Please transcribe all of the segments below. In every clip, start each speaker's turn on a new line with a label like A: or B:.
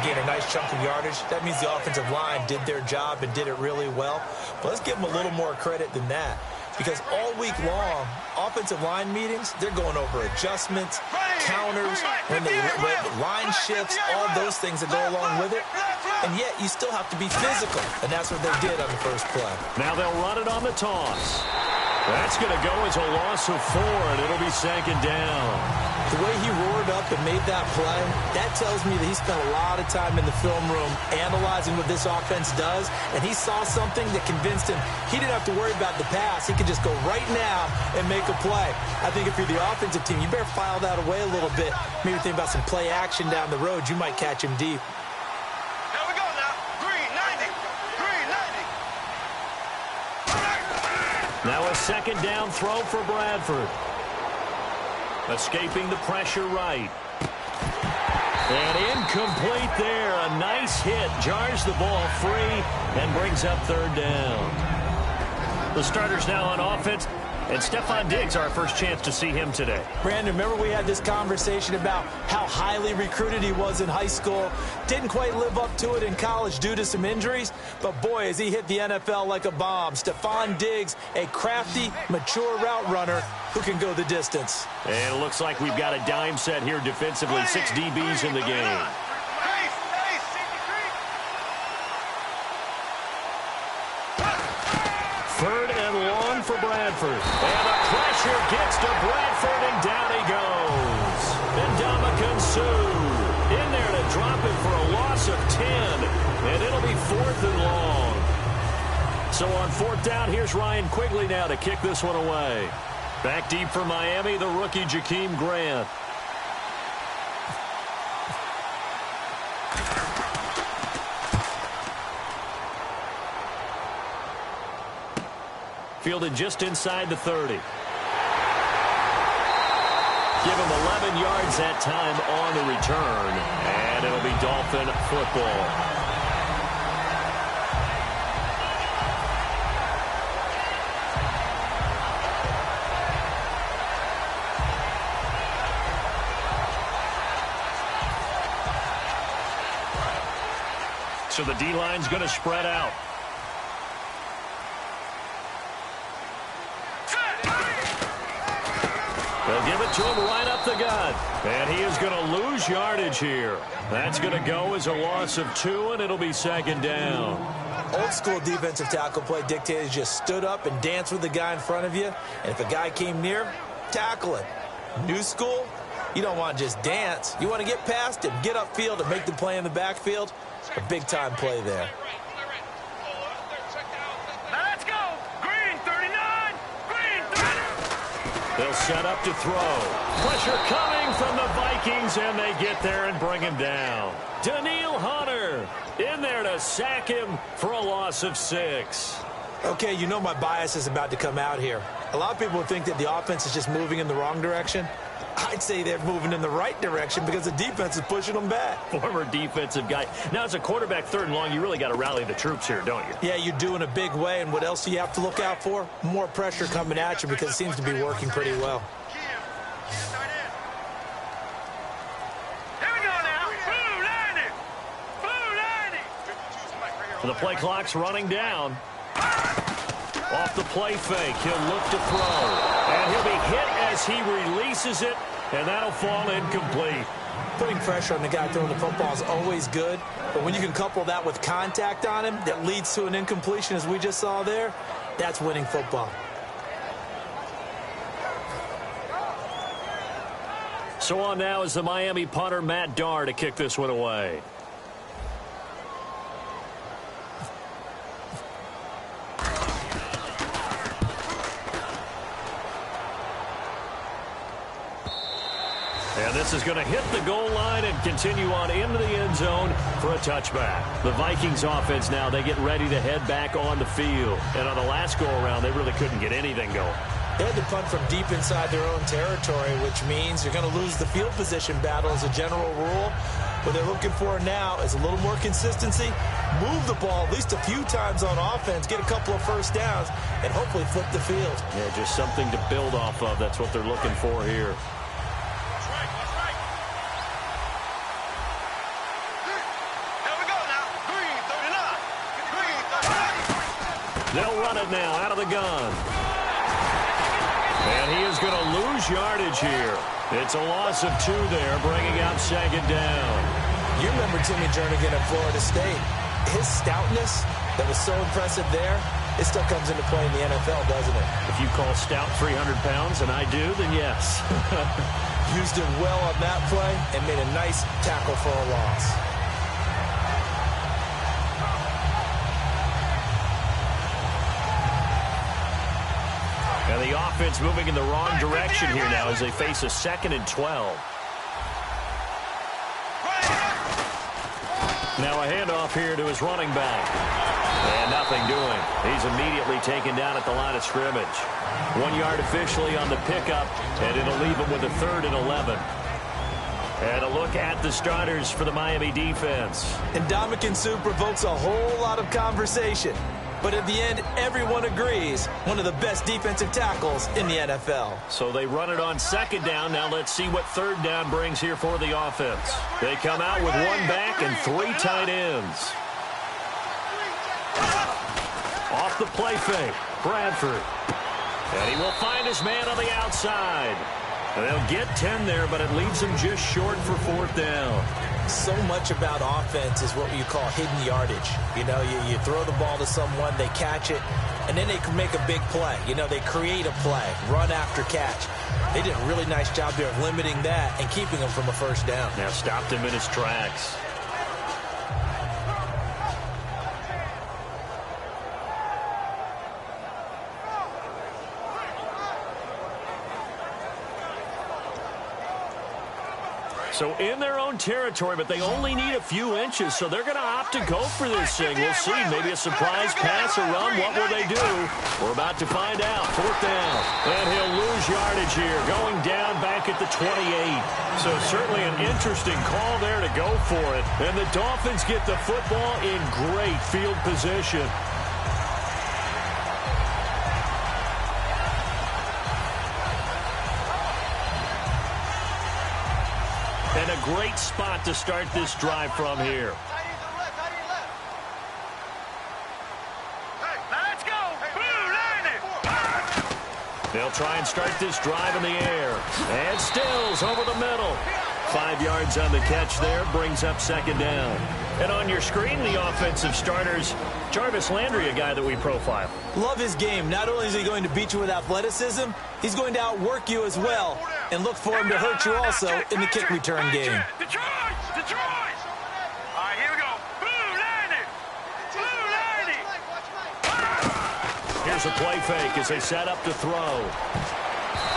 A: gain a nice chunk of yardage. That means the offensive line did their job and did it really well. But let's give them a little more credit than that. Because all week long, offensive line meetings, they're going over adjustments, counters, when line shifts, all those things that go along with it. And yet, you still have to be physical. And that's what they did on the first play.
B: Now they'll run it on the toss. That's going to go as a loss of 4, and it'll be second down.
A: The way he roared up and made that play, that tells me that he spent a lot of time in the film room analyzing what this offense does, and he saw something that convinced him he didn't have to worry about the pass. He could just go right now and make a play. I think if you're the offensive team, you better file that away a little bit. Maybe think about some play action down the road. You might catch him deep.
B: Now a second down throw for Bradford. Escaping the pressure right. And incomplete there. A nice hit. Jars the ball free and brings up third down. The starters now on offense. And Stefon Diggs, our first chance to see him today.
A: Brandon, remember we had this conversation about how highly recruited he was in high school. Didn't quite live up to it in college due to some injuries. But, boy, has he hit the NFL like a bomb. Stefon Diggs, a crafty, mature route runner who can go the distance.
B: And it looks like we've got a dime set here defensively. 6 DBs in the game. Third and long for Bradford. And the pressure gets to Bradford, and down he goes. And Ndamukong Suh in there to drop it for a loss of 10. And it'll be 4th and long. So on 4th down, here's Ryan Quigley now to kick this one away. Back deep for Miami, the rookie Jakeem Grant. Fielded just inside the 30. Give him 11 yards that time on the return. And it'll be Dolphin football. So the D-line's going to spread out. They'll give it to him right up the gut. And he is going to lose yardage here. That's going to go as a loss of 2, and it'll be second down.
A: Old school defensive tackle play dictated just stood up and danced with the guy in front of you. And if a guy came near, tackle it. New school, you don't want to just dance. You want to get past him, get upfield, and make the play in the backfield. A big-time play there.
B: They'll set up to throw. Pressure coming from the Vikings, and they get there and bring him down. Danielle Hunter in there to sack him for a loss of 6.
A: Okay, you know my bias is about to come out here. A lot of people think that the offense is just moving in the wrong direction. I'd say they're moving in the right direction because the defense is pushing them back.
B: Former defensive guy. Now, as a quarterback, 3rd and long, you really got to rally the troops here, don't you?
A: Yeah, you do in a big way. And what else do you have to look out for? More pressure coming at you because it seems to be working pretty well.
B: The play clock's running down. Off the play fake, he'll look to throw. And he'll be hit as he releases it, and that'll fall incomplete.
A: Putting pressure on the guy throwing the football is always good, but when you can couple that with contact on him that leads to an incompletion, as we just saw there, that's winning football.
B: So on now is the Miami punter, Matt Darr, to kick this one away. And this is going to hit the goal line and continue on into the end zone for a touchback. The Vikings offense now, they get ready to head back on the field. And on the last go-around, they really couldn't get anything going.
A: They had to punt from deep inside their own territory, which means you're going to lose the field position battle as a general rule. What they're looking for now is a little more consistency, move the ball at least a few times on offense, get a couple of first downs, and hopefully flip the field.
B: Yeah, just something to build off of. That's what they're looking for here. They'll run it now out of the gun. And he is going to lose yardage here. It's a loss of 2 there, bringing up second down.
A: You remember Timmy Jernigan at Florida State. His stoutness that was so impressive there, it still comes into play in the NFL, doesn't it?
B: If you call stout 300 pounds, and I do, then yes.
A: Used it well on that play and made a nice tackle for a loss.
B: And the offense moving in the wrong direction here now as they face a 2nd and 12. Now a handoff here to his running back. And nothing doing. He's immediately taken down at the line of scrimmage. 1 yard officially on the pickup, and it'll leave him with a 3rd and 11. And a look at the starters for the Miami defense.
A: And Ndamukong Suh provokes a whole lot of conversation. But at the end, everyone agrees, one of the best defensive tackles in the NFL.
B: So they run it on 2nd down. Now let's see what 3rd down brings here for the offense. They come out with 1 back and 3 tight ends. Off the play fake, Bradford. And he will find his man on the outside. They'll get 10 there, but it leaves him just short for 4th down.
A: So much about offense is what you call hidden yardage. You know, you throw the ball to someone, they catch it, and then they can make a big play. You know, they create a play, run after catch. They did a really nice job there of limiting that and keeping him from a 1st down.
B: Now stopped him in his tracks. So in their own territory, but they only need a few inches, so they're going to opt to go for this thing. We'll see. Maybe a surprise pass or run. What will they do? We're about to find out. 4th down. And he'll lose yardage here, going down back at the 28. So certainly an interesting call there to go for it. And the Dolphins get the football in great field position. And a great spot to start this drive from here.
C: Let's go.
B: They'll try and start this drive in the air. And Stills over the middle. 5 yards on the catch there, brings up 2nd down. And on your screen, the offensive starters, Jarvis Landry, a guy that we profile.
A: Love his game. Not only is he going to beat you with athleticism, he's going to outwork you as well. And look for him to hurt you also in the kick return game.
C: Detroit! Detroit! All right, here we go. Blue Landry!
B: Here's a play fake as they set up to throw.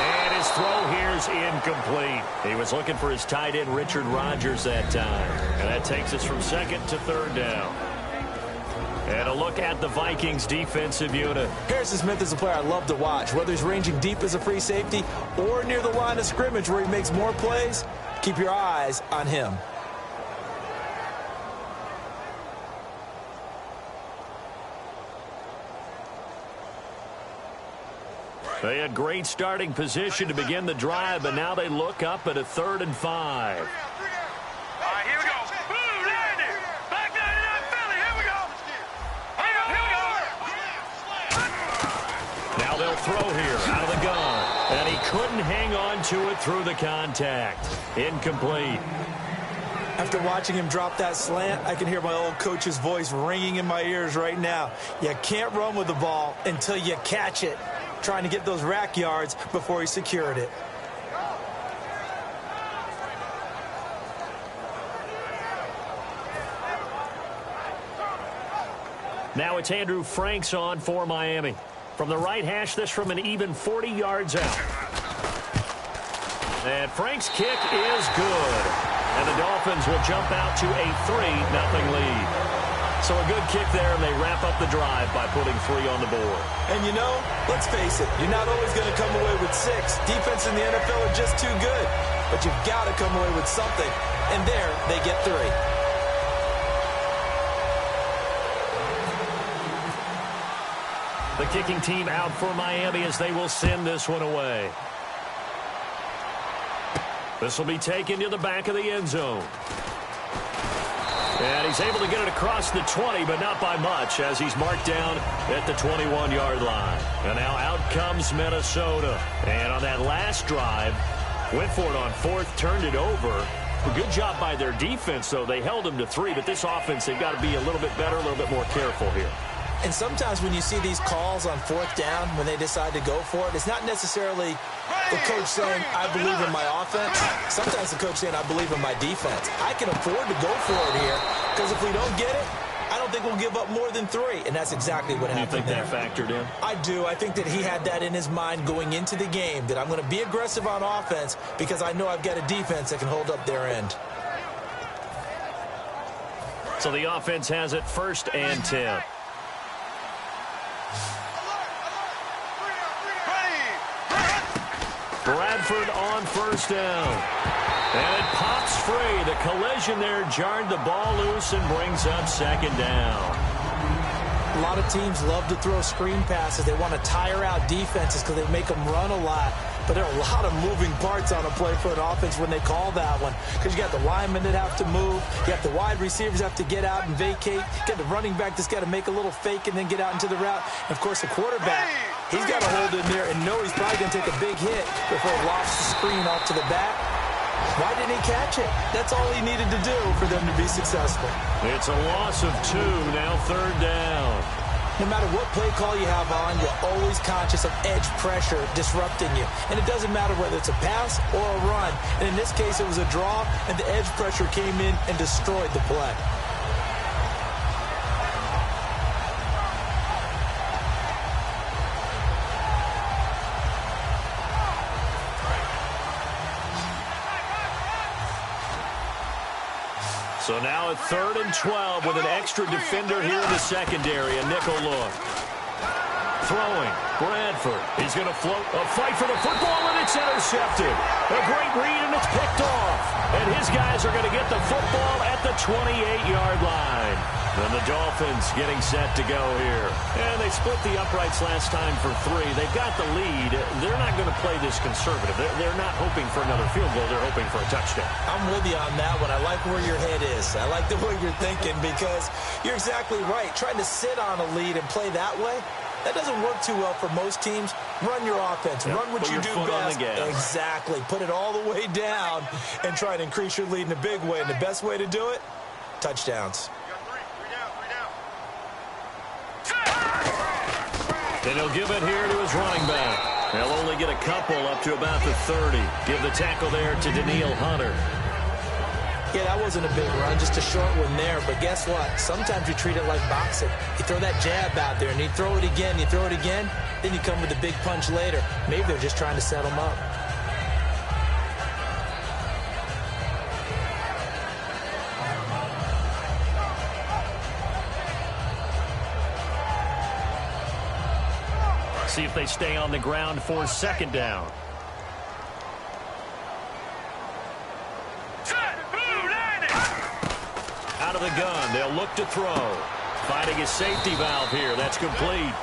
B: And his throw here is incomplete. He was looking for his tight end, Richard Rodgers, that time. And that takes us from 2nd to 3rd down. And a look at the Vikings defensive unit.
A: Harrison Smith is a player I love to watch. Whether he's ranging deep as a free safety or near the line of scrimmage where he makes more plays, keep your eyes on him.
B: They had great starting position to begin the drive, but now they look up at a 3rd and 5.
C: All right, here we go. Blue Landry! Back 99 Philly, here we go!
B: Now they'll throw here out of the gun. And he couldn't hang on to it through the contact. Incomplete.
A: After watching him drop that slant, I can hear my old coach's voice ringing in my ears right now. You can't run with the ball until you catch it. Trying to get those rack yards before he secured it.
B: Now it's Andrew Franks on for Miami. From the right hash, this from an even 40 yards out. And Frank's kick is good. And the Dolphins will jump out to a 3-0 lead. So a good kick there, and they wrap up the drive by putting 3 on the board.
A: And you know, let's face it, you're not always going to come away with 6. Defense in the NFL are just too good. But you've got to come away with something. And there, they get 3.
B: The kicking team out for Miami as they will send this one away. This will be taken to the back of the end zone. And he's able to get it across the 20, but not by much, as he's marked down at the 21-yard line. And now out comes Minnesota. And on that last drive, went for it on fourth, turned it over. A good job by their defense, though. They held them to 3, but this offense, they've got to be a little bit better, a little bit more careful here.
A: And sometimes when you see these calls on fourth down, when they decide to go for it, it's not necessarily the coach saying, I believe in my offense. Sometimes the coach saying, I believe in my defense. I can afford to go for it here, because if we don't get it, I don't think we'll give up more than 3. And that's exactly what happened there.
B: You think that factored in?
A: I do. I think that he had that in his mind going into the game, that I'm going to be aggressive on offense because I know I've got a defense that can hold up their end.
B: So the offense has it 1st and 10. Bradford on 1st down. And it pops free. The collision there jarred the ball loose and brings up 2nd down.
A: A lot of teams love to throw screen passes. They want to tire out defenses because they make them run a lot. But there are a lot of moving parts on a play for an offense when they call that one. Because you got the linemen that have to move. You have the wide receivers have to get out and vacate. You got the running back that's got to make a little fake and then get out into the route. And, of course, the quarterback, he's got to hold in there and know he's probably going to take a big hit before he lofts the screen off to the back. Why didn't he catch it? That's all he needed to do for them to be successful.
B: It's a loss of 2, now 3rd down.
A: No matter what play call you have on, you're always conscious of edge pressure disrupting you. And it doesn't matter whether it's a pass or a run. And in this case, it was a draw, and the edge pressure came in and destroyed the play.
B: So now at 3rd and 12 with an extra defender here in the secondary, a nickel look. Throwing, Bradford. He's going to float, a fight for the football, and it's intercepted. A great read, and it's picked off. And his guys are going to get the football at the 28-yard line. And the Dolphins getting set to go here. And they split the uprights last time for 3. They've got the lead. They're not going to play this conservative. They're not hoping for another field goal. They're hoping for a touchdown.
A: I'm with you on that one. I like where your head is. I like the way you're thinking because you're exactly right. Trying to sit on a lead and play that way, that doesn't work too well for most teams. Run your offense. Yep. Run what you do best. Exactly. Put it all the way down and try to increase your lead in a big way. And the best way to do it, touchdowns.
B: And he'll give it here to his running back. They'll only get a couple up to about the 30. Give the tackle there to Danielle Hunter.
A: Yeah, that wasn't a big run, just a short one there. But guess what? Sometimes you treat it like boxing. You throw that jab out there, and you throw it again, then you come with a big punch later. Maybe they're just trying to set them up.
B: See if they stay on the ground for 2nd down. Out of the gun, they'll look to throw. Finding a safety valve here. That's complete.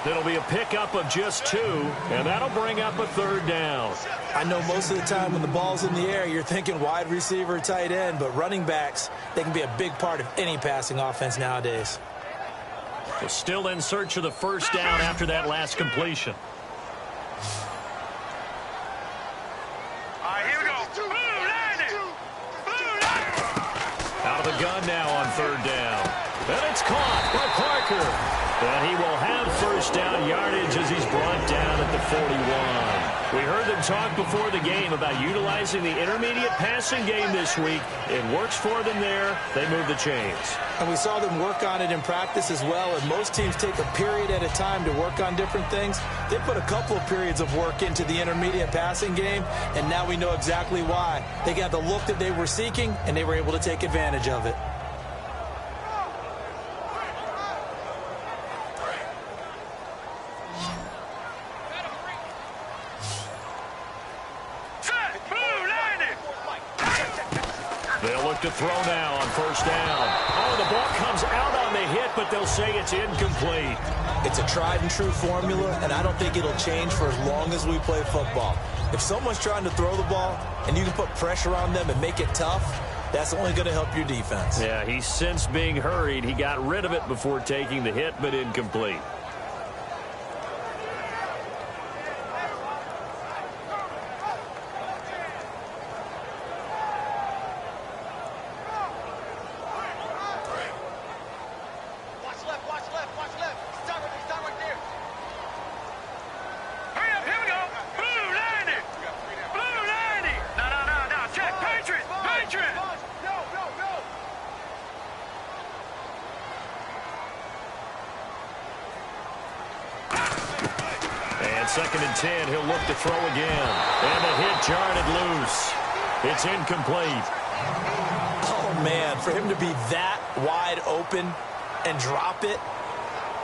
B: It'll be a pickup of just 2, and that'll bring up a 3rd down.
A: I know most of the time when the ball's in the air, you're thinking wide receiver, tight end, but running backs, they can be a big part of any passing offense nowadays.
B: So still in search of the 1st down after that last completion.
C: Here we go.
B: Out of the gun now on 3rd down. And it's caught by Parker. And he will have 1st down yardage as he's brought down at the 41. We heard them talk before the game about utilizing the intermediate passing game this week. It works for them there. They move the chains.
A: And we saw them work on it in practice as well. And most teams take a period at a time to work on different things. They put a couple of periods of work into the intermediate passing game, and now we know exactly why. They got the look that they were seeking, and they were able to take advantage of it.
B: To throw now on 1st down. Oh, the ball comes out on the hit, but they'll say it's incomplete.
A: It's a tried and true formula, and I don't think it'll change for as long as we play football. If someone's trying to throw the ball and you can put pressure on them and make it tough, That's only going to help your defense.
B: Yeah, he sensed being hurried. He got rid of it before taking the hit, but incomplete. Second and 10, he'll look to throw again. And the hit jarred it loose. It's incomplete.
A: Oh, man, for him to be that wide open and drop it,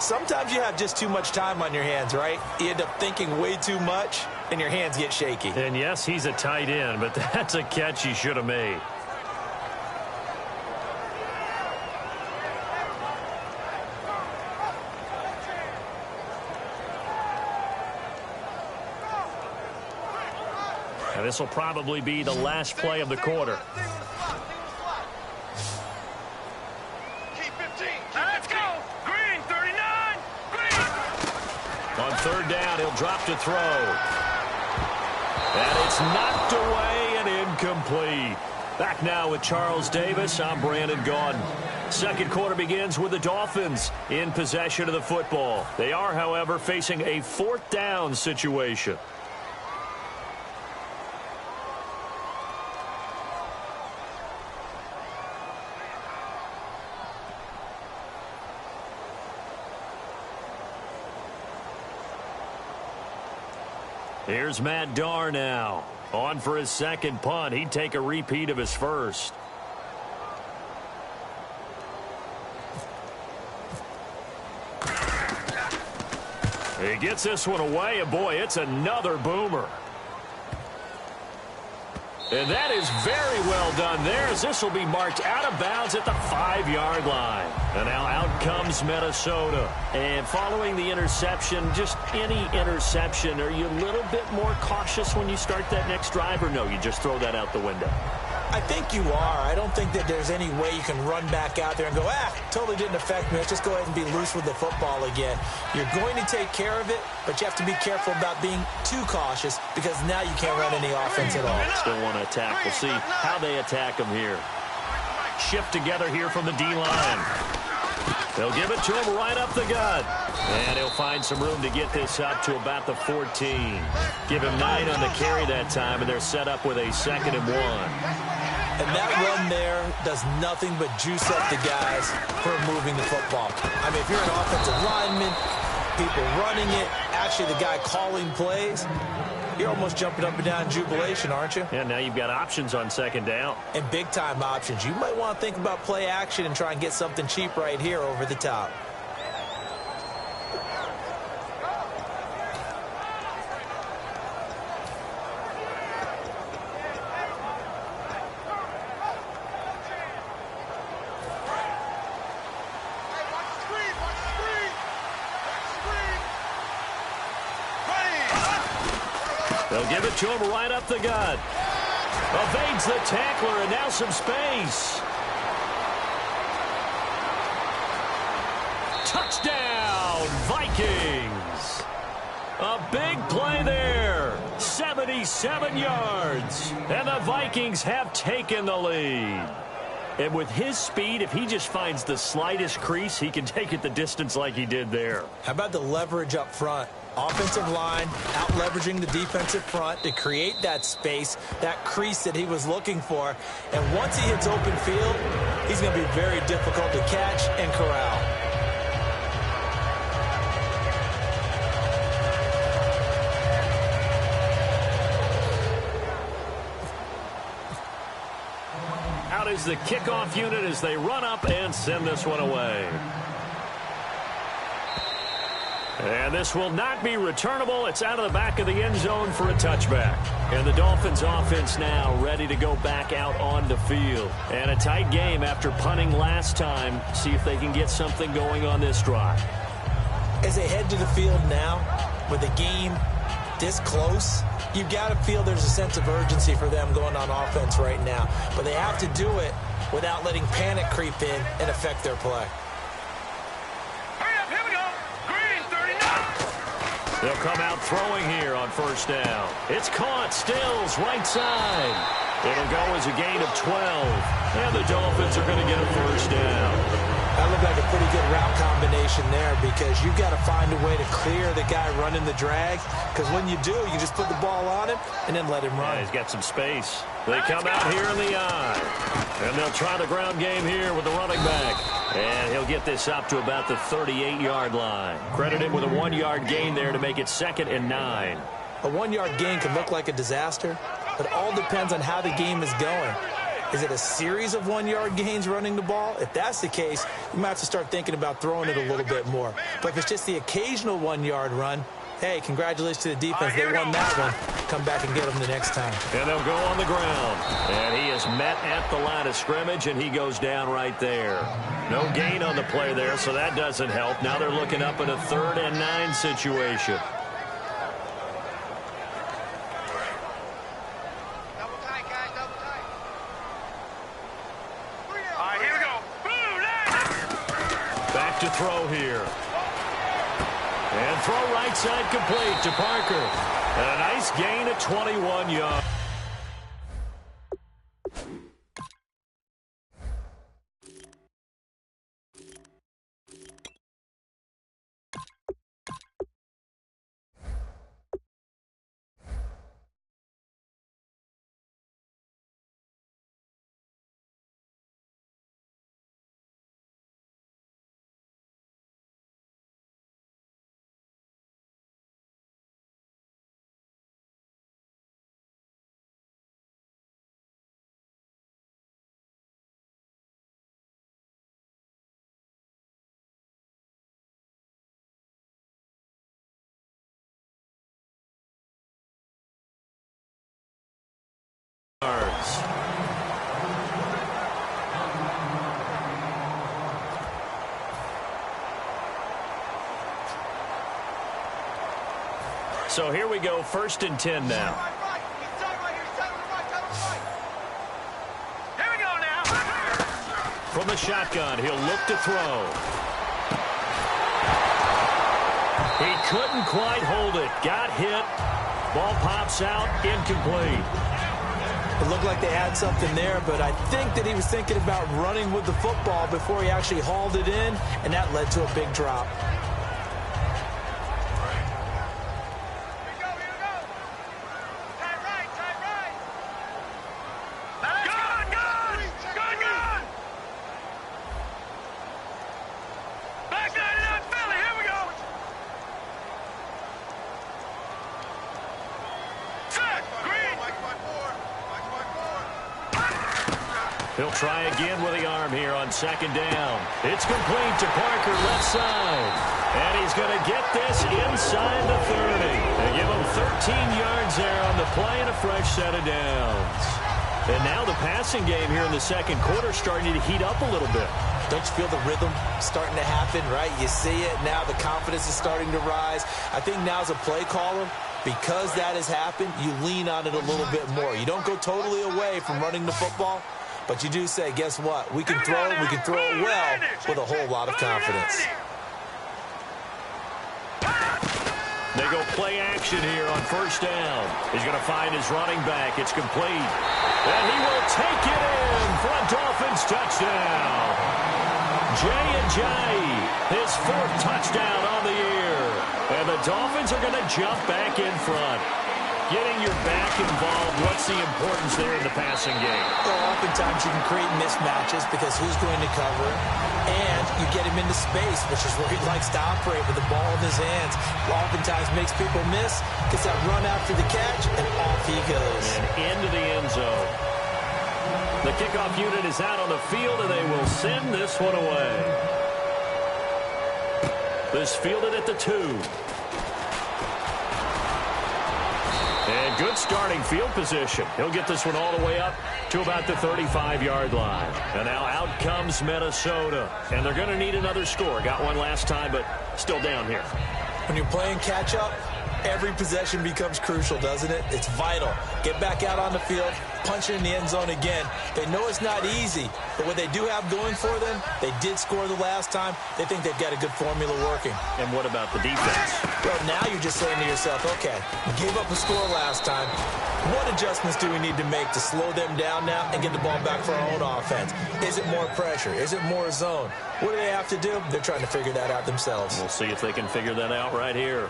A: sometimes you have just too much time on your hands, right? You end up thinking way too much, and your hands get shaky.
B: And, yes, he's a tight end, but that's a catch he should have made. This will probably be the last play of the quarter.
C: Let's go. Green, 39. Green.
B: On third down, he'll drop to throw. And it's knocked away and incomplete. Back now with Charles Davis. I'm Brandon Gaudin. Second quarter begins with the Dolphins in possession of the football. They are, however, facing a fourth down situation. Here's Matt Darr now. On for his second punt. He'd take a repeat of his first. He gets this one away, and boy, it's another boomer. And that is very well done there, as this will be marked out of bounds at the 5-yard line. And now out comes Minnesota. And following the interception, just any interception, are you a little bit more cautious when you start that next drive, or no, you just throw that out the window?
A: I think you are. I don't think that there's any way you can run back out there and go, totally didn't affect me. Let's just go ahead and be loose with the football again. You're going to take care of it, but you have to be careful about being too cautious, because now you can't run any offense at all.
B: Still want to attack. We'll see how they attack him here. Shift together here from the D-line. They'll give it to him right up the gut. And he'll find some room to get this up to about the 14. Give him 9 on the carry that time, and they're set up with a 2nd and 1.
A: And that run there does nothing but juice up the guys for moving the football. I mean, if you're an offensive lineman, people running it, actually the guy calling plays, you're almost jumping up and down in jubilation, aren't you?
B: Yeah, now you've got options on 2nd down.
A: And big-time options. You might want to think about play action and try and get something cheap right here over the top.
B: They'll give it to him right up the gut. Evades the tackler, and now some space. Touchdown, Vikings. A big play there. 77 yards. And the Vikings have taken the lead. And with his speed, if he just finds the slightest crease, he can take it the distance like he did there.
A: How about the leverage up front? Offensive line out leveraging the defensive front to create that space, that crease that he was looking for. And once he hits open field, he's going to be very difficult to catch and corral.
B: Out is the kickoff unit as they run up and send this one away. And this will not be returnable. It's out of the back of the end zone for a touchback. And the Dolphins offense now ready to go back out on the field. And a tight game after punting last time. See if they can get something going on this drive.
A: As they head to the field now with a game this close, you've got to feel there's a sense of urgency for them going on offense right now. But they have to do it without letting panic creep in and affect their play.
C: Hurry up, here we go. Green, 39.
B: They'll come out throwing here on first down. It's caught. Stills, right side. It'll go as a gain of 12. And the Dolphins are going to get a first down.
A: That looked like a pretty good route combination there because you've got to find a way to clear the guy running the drag, because when you do, you just put the ball on him and then let him run.
B: Yeah, he's got some space. They come out here in the eye. And they'll try the ground game here with the running back. And he'll get this up to about the 38-yard line. Credit him with a 1-yard gain there to make it 2nd and 9.
A: A 1-yard gain can look like a disaster, but it all depends on how the game is going. Is it a series of 1-yard gains running the ball? If that's the case, you might have to start thinking about throwing it a little bit more. But if it's just the occasional 1-yard run, hey, congratulations to the defense. They won that one. Come back and get them the next time.
B: And they'll go on the ground. And he is met at the line of scrimmage, and he goes down right there. No gain on the play there, so that doesn't help. Now they're looking up at a 3rd and 9 situation. To throw here. And throw right side complete to Parker. And a nice gain of 21 yards. So here we go, 1st and 10 now.
C: Here we go now.
B: From the shotgun, he'll look to throw. He couldn't quite hold it. Got hit. Ball pops out, incomplete.
A: It looked like they had something there, but I think that he was thinking about running with the football before he actually hauled it in, and that led to a big drop.
B: He'll try again with the arm here on 2nd down. It's complete to Parker, left side. And he's going to get this inside the 30. They give him 13 yards there on the play and a fresh set of downs. And now the passing game here in the 2nd quarter starting to heat up a little bit.
A: Don't you feel the rhythm starting to happen, right? You see it now. The confidence is starting to rise. I think now as a play caller, because that has happened, you lean on it a little bit more. You don't go totally away from running the football, but you do say, guess what? We can throw it. We can throw it well with a whole lot of confidence.
B: They go play action here on 1st down. He's going to find his running back. It's complete. And he will take it in for a Dolphins touchdown. Jay Ajayi, his 4th touchdown on the year. And the Dolphins are going to jump back in front. Getting your back involved, what's the importance there in the passing game?
A: Well, oftentimes you can create mismatches because who's going to cover it, and you get him into space, which is where he likes to operate with the ball in his hands. Oftentimes makes people miss, gets that run after the catch, and off he goes.
B: And into the end zone. The kickoff unit is out on the field, and they will send this one away. This fielded at the 2. And good starting field position. He'll get this one all the way up to about the 35-yard line. And now out comes Minnesota. And they're going to need another score. Got one last time, but still down here.
A: When you're playing catch-up, Every possession becomes crucial, doesn't it? It's vital. Get back out on the field, punch it in the end zone again. They know it's not easy, but what they do have going for them, they did score the last time. They think they've got a good formula working.
B: And what about the defense?
A: Well, now you're just saying to yourself, okay, we gave up a score last time. What adjustments do we need to make to slow them down now and get the ball back for our own offense? Is it more pressure? Is it more zone? What do they have to do? They're trying to figure that out themselves.
B: We'll see if they can figure that out right here.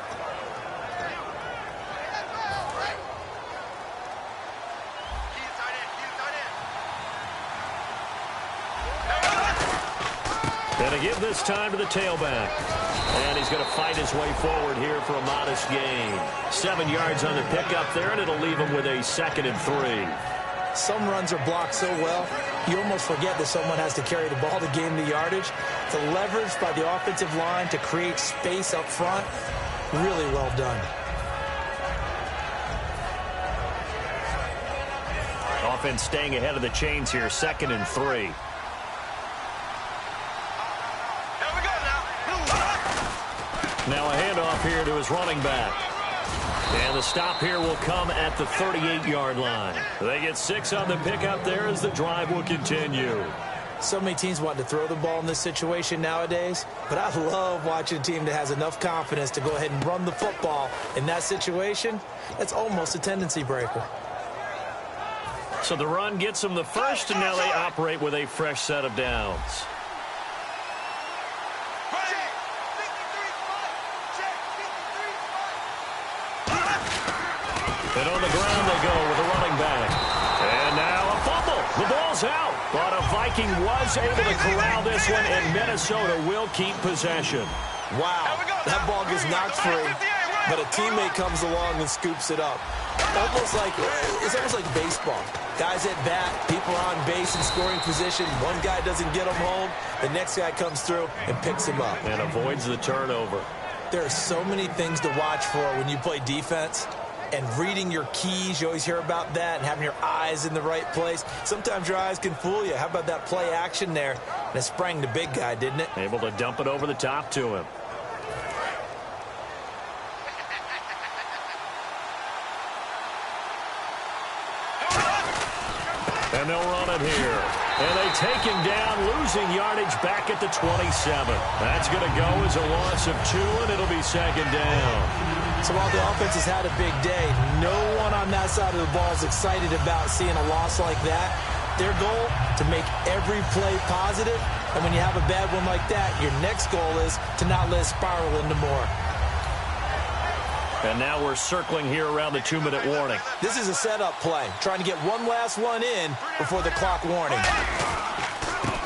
B: Going to give this time to the tailback. And he's going to fight his way forward here for a modest gain. 7 yards on the pickup there, and it'll leave him with a 2nd and 3.
A: Some runs are blocked so well, you almost forget that someone has to carry the ball to gain the yardage. The leverage by the offensive line to create space up front, really well done.
B: Offense staying ahead of the chains here, 2nd and 3. Now a handoff here to his running back. And the stop here will come at the 38-yard line. They get 6 on the pickup there as the drive will continue.
A: So many teams want to throw the ball in this situation nowadays, but I love watching a team that has enough confidence to go ahead and run the football in that situation. That's almost a tendency breaker.
B: So the run gets them the first, and now they operate with a fresh set of downs. And on the ground they go with a running back. And now a fumble. The ball's out. But a Viking was able to corral this one, and Minnesota will keep possession.
A: Wow, that ball gets knocked free, but a teammate comes along and scoops it up. It's almost like baseball. Guys at bat, people are on base in scoring position. One guy doesn't get him home. The next guy comes through and picks him up.
B: And avoids the turnover.
A: There are so many things to watch for when you play defense. And reading your keys, you always hear about that, and having your eyes in the right place. Sometimes your eyes can fool you. How about that play action there? And it sprang the big guy, didn't it?
B: Able to dump it over the top to him. And they'll run it here. And they take him down, losing yardage back at the 27. That's going to go as a loss of 2, and it'll be 2nd down.
A: So while the offense has had a big day, no one on that side of the ball is excited about seeing a loss like that. Their goal, to make every play positive. And when you have a bad one like that, your next goal is to not let it spiral into more.
B: And now we're circling here around the 2-minute warning.
A: This is a setup play, trying to get one last one in before the clock warning.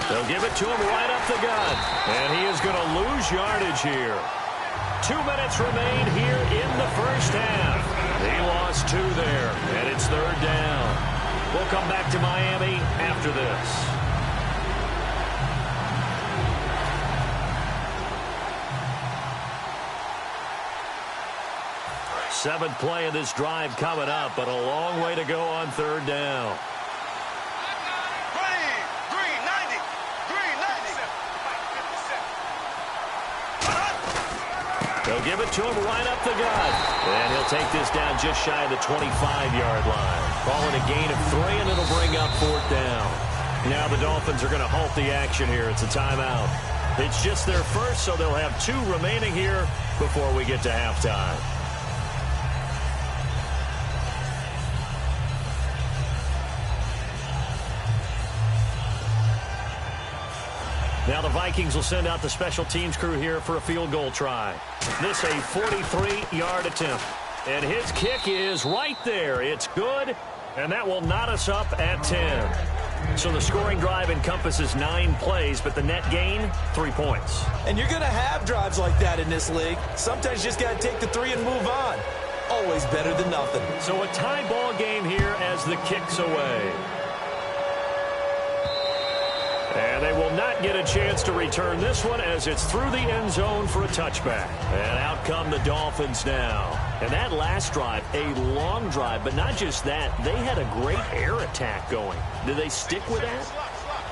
B: They'll give it to him right up the gut. And he is going to lose yardage here. 2 minutes remain here in the first half. He lost 2 there, and it's 3rd down. We'll come back to Miami after this. Seventh play of this drive coming up, but a long way to go on 3rd down. They'll give it to him right up the gut. And he'll take this down just shy of the 25-yard line. Call it a gain of 3, and it'll bring up 4th down. Now the Dolphins are going to halt the action here. It's a timeout. It's just their first, so they'll have 2 remaining here before we get to halftime. Now the Vikings will send out the special teams crew here for a field goal try. This a 43-yard attempt. And his kick is right there. It's good, and that will knot us up at 10. So the scoring drive encompasses 9 plays, but the net gain, 3 points.
A: And you're going to have drives like that in this league. Sometimes you just got to take the 3 and move on. Always better than nothing.
B: So a tie ball game here as the kick's away. And they will not get a chance to return this one as it's through the end zone for a touchback. And out come the Dolphins now. And that last drive, a long drive, but not just that. They had a great air attack going. Did they stick with that?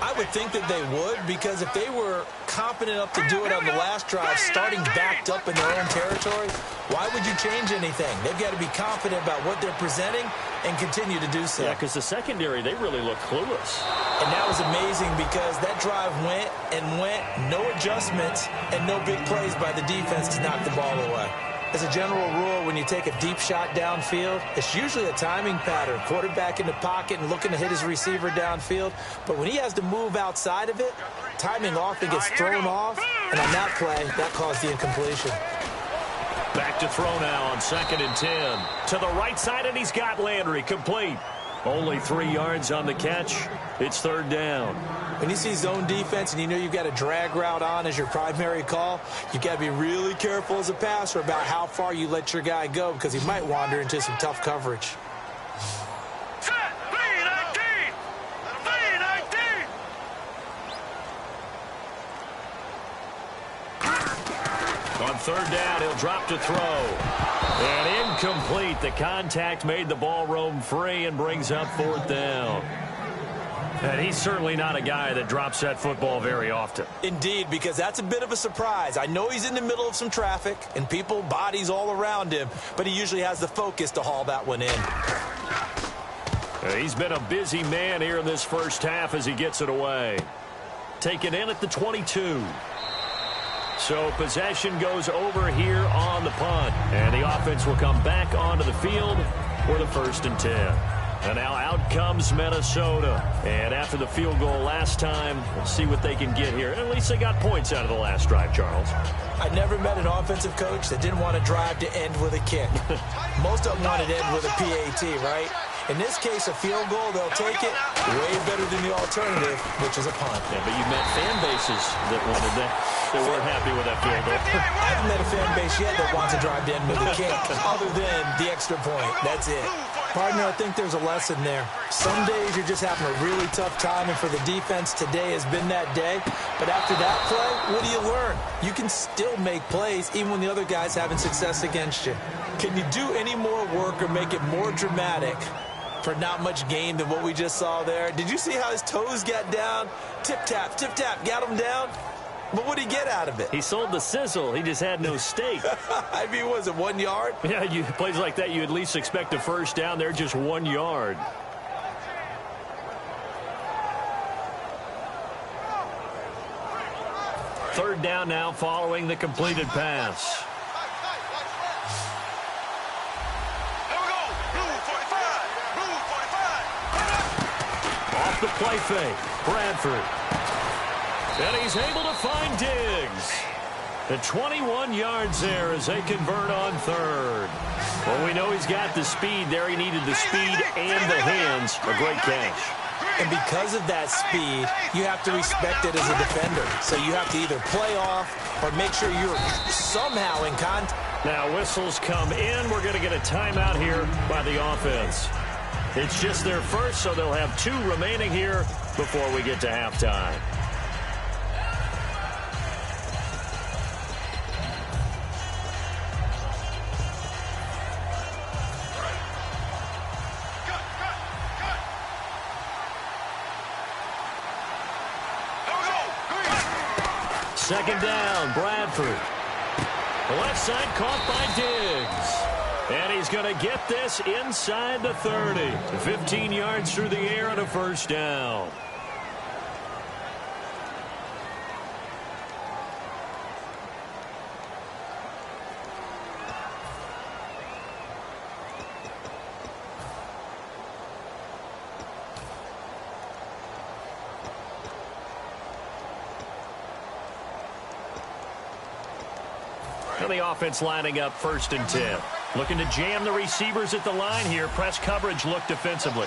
A: I would think that they would, because if they were confident enough to do it on the last drive, starting backed up in their own territory, why would you change anything? They've got to be confident about what they're presenting and continue to do so.
B: Yeah, because the secondary, they really look clueless.
A: And that was amazing because that drive went and went, no adjustments, and no big plays by the defense to knock the ball away. As a general rule, when you take a deep shot downfield, it's usually a timing pattern. Quarterback in the pocket and looking to hit his receiver downfield. But when he has to move outside of it, timing often gets thrown off. And on that play, that caused the incompletion.
B: Back to throw now on 2nd and 10. To the right side, and he's got Landry complete. Only 3 yards on the catch. It's 3rd down.
A: When you see zone defense and you know you've got a drag route on as your primary call, you've got to be really careful as a passer about how far you let your guy go because he might wander into some tough coverage.
C: Set, B-19! B-19!
B: On 3rd down, he'll drop to throw. And incomplete. The contact made the ball roam free and brings up 4th down. And he's certainly not a guy that drops that football very often.
A: Indeed, because that's a bit of a surprise. I know he's in the middle of some traffic and people, bodies all around him, but he usually has the focus to haul that one in.
B: He's been a busy man here in this first half as he gets it away. Taken in at the 22. So possession goes over here on the punt. And the offense will come back onto the field for the 1st and 10. And now out comes Minnesota. And after the field goal last time, we'll see what they can get here. At least they got points out of the last drive, Charles.
A: I never met an offensive coach that didn't want to drive to end with a kick. Most of them wanted to end with a PAT, right? In this case, a field goal, they'll take it way better than the alternative, which is a punt.
B: Yeah, but you've met fan bases that wanted that. They weren't happy with that field goal.
A: I haven't met a fan base yet that wants to drive to end with a kick, other than the extra point. That's it. Partner, I think there's a lesson there. Some days you're just having a really tough time, and for the defense, today has been that day. But after that play, what do you learn? You can still make plays even when the other guy's having success against you. Can you do any more work or make it more dramatic for not much gain than what we just saw there? Did you see how his toes got down? Tip-tap, got him down. But what did he get out of it?
B: He sold the sizzle. He just had no steak.
A: I mean, was it 1 yard?
B: Yeah, plays like that, you at least expect a first down. They're just 1 yard. Third down now following the completed pass.
C: Here we go. Blue 45.
B: Off the play fake. Bradford. And he's able to find Diggs. The 21 yards there as they convert on 3rd. Well, we know he's got the speed there. He needed the speed and the hands. A great catch.
A: And because of that speed, you have to respect it as a defender. So you have to either play off or make sure you're somehow in contact.
B: Now whistles come in. We're going to get a timeout here by the offense. It's just their first, so they'll have 2 remaining here before we get to halftime. Second down, Bradford. The left side caught by Diggs. And he's going to get this inside the 30. 15 yards through the air and a first down. And the offense lining up 1st and 10. Looking to jam the receivers at the line here. Press coverage look defensively.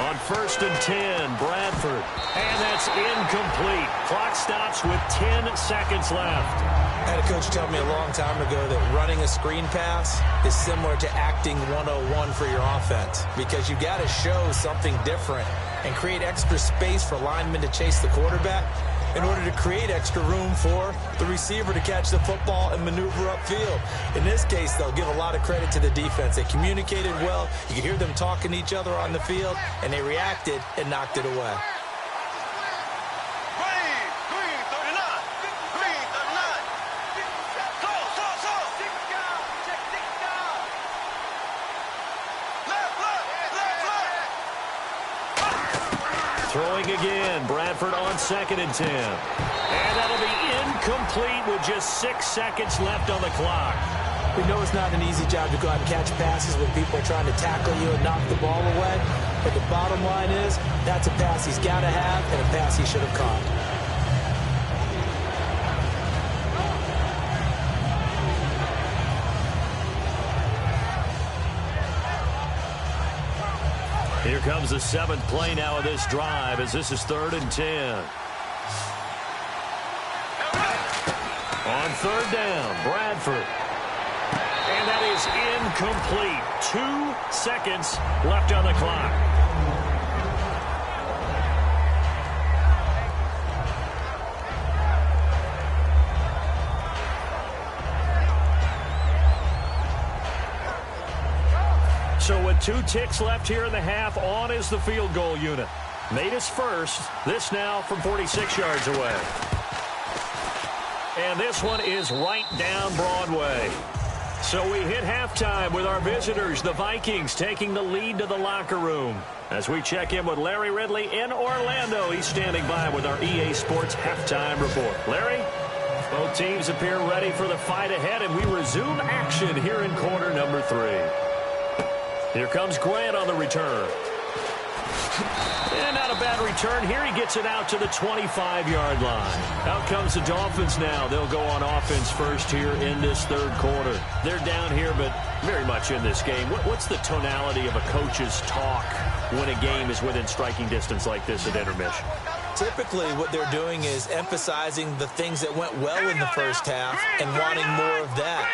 B: On 1st and 10, Bradford. And that's incomplete. Clock stops with 10 seconds left.
A: I had a coach tell me a long time ago that running a screen pass is similar to acting 101 for your offense, because you got to show something different and create extra space for linemen to chase the quarterback. in order to create extra room for the receiver to catch the football and maneuver upfield. In this case, they'll give a lot of credit to the defense. They communicated well. You could hear them talking to each other on the field, and they reacted and knocked it away.
B: Throwing again, Bradford on 2nd and 10. And that'll be incomplete with just 6 seconds left on the clock.
A: We know it's not an easy job to go out and catch passes when people are trying to tackle you and knock the ball away. But the bottom line is, that's a pass he's got to have and a pass he should have caught.
B: Here comes the 7th play now of this drive as this is 3rd and 10. On 3rd down, Bradford. And that is incomplete. 2 seconds left on the clock. So with 2 ticks left here in the half, on is the field goal unit. Made his first. This now from 46 yards away. And this one is right down Broadway. So we hit halftime with our visitors, the Vikings, taking the lead to the locker room. As we check in with Larry Ridley in Orlando, he's standing by with our EA Sports halftime report. Larry? Both teams appear ready for the fight ahead, and we resume action here in quarter number 3. Here comes Grant on the return. And not a bad return here. He gets it out to the 25-yard line. Out comes the Dolphins now. They'll go on offense first here in this 3rd quarter. They're down here, but very much in this game. What's the tonality of a coach's talk when a game is within striking distance like this at intermission?
A: Typically, what they're doing is emphasizing the things that went well in the first half and wanting more of that.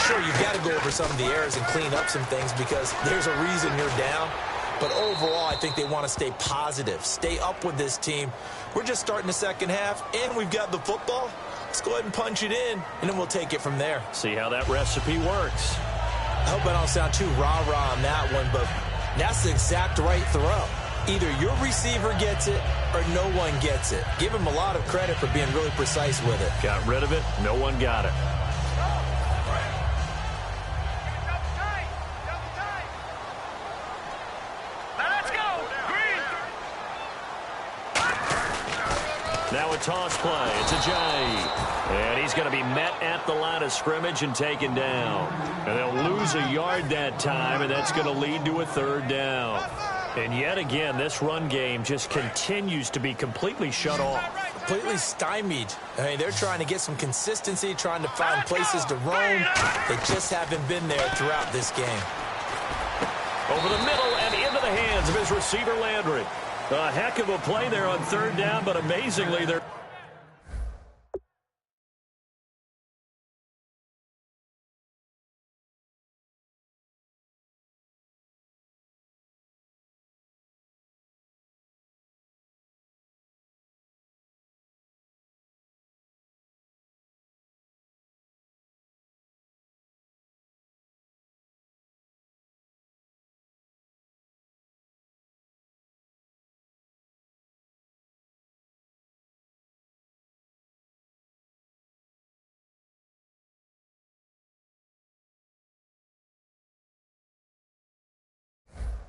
A: Sure, you've got to go over some of the errors and clean up some things because there's a reason you're down. But overall, I think they want to stay positive, stay up with this team. We're just starting the second half, and we've got the football. Let's go ahead and punch it in, and then we'll take it from there.
B: See how that recipe works.
A: I hope I don't sound too rah-rah on that one, but that's the exact right throw. Either your receiver gets it or no one gets it. Give him a lot of credit for being really precise with it.
B: Got rid of it. No one got it. Now a toss play. It's Ajayi. And he's going to be met at the line of scrimmage and taken down. And they'll lose a yard that time, and that's going to lead to a 3rd down. And yet again, this run game just continues to be completely shut off.
A: Completely stymied. I mean, they're trying to get some consistency, trying to find places to roam. They just haven't been there throughout this game.
B: Over the middle and into the hands of his receiver, Landry. A heck of a play there on 3rd down, but amazingly, they're...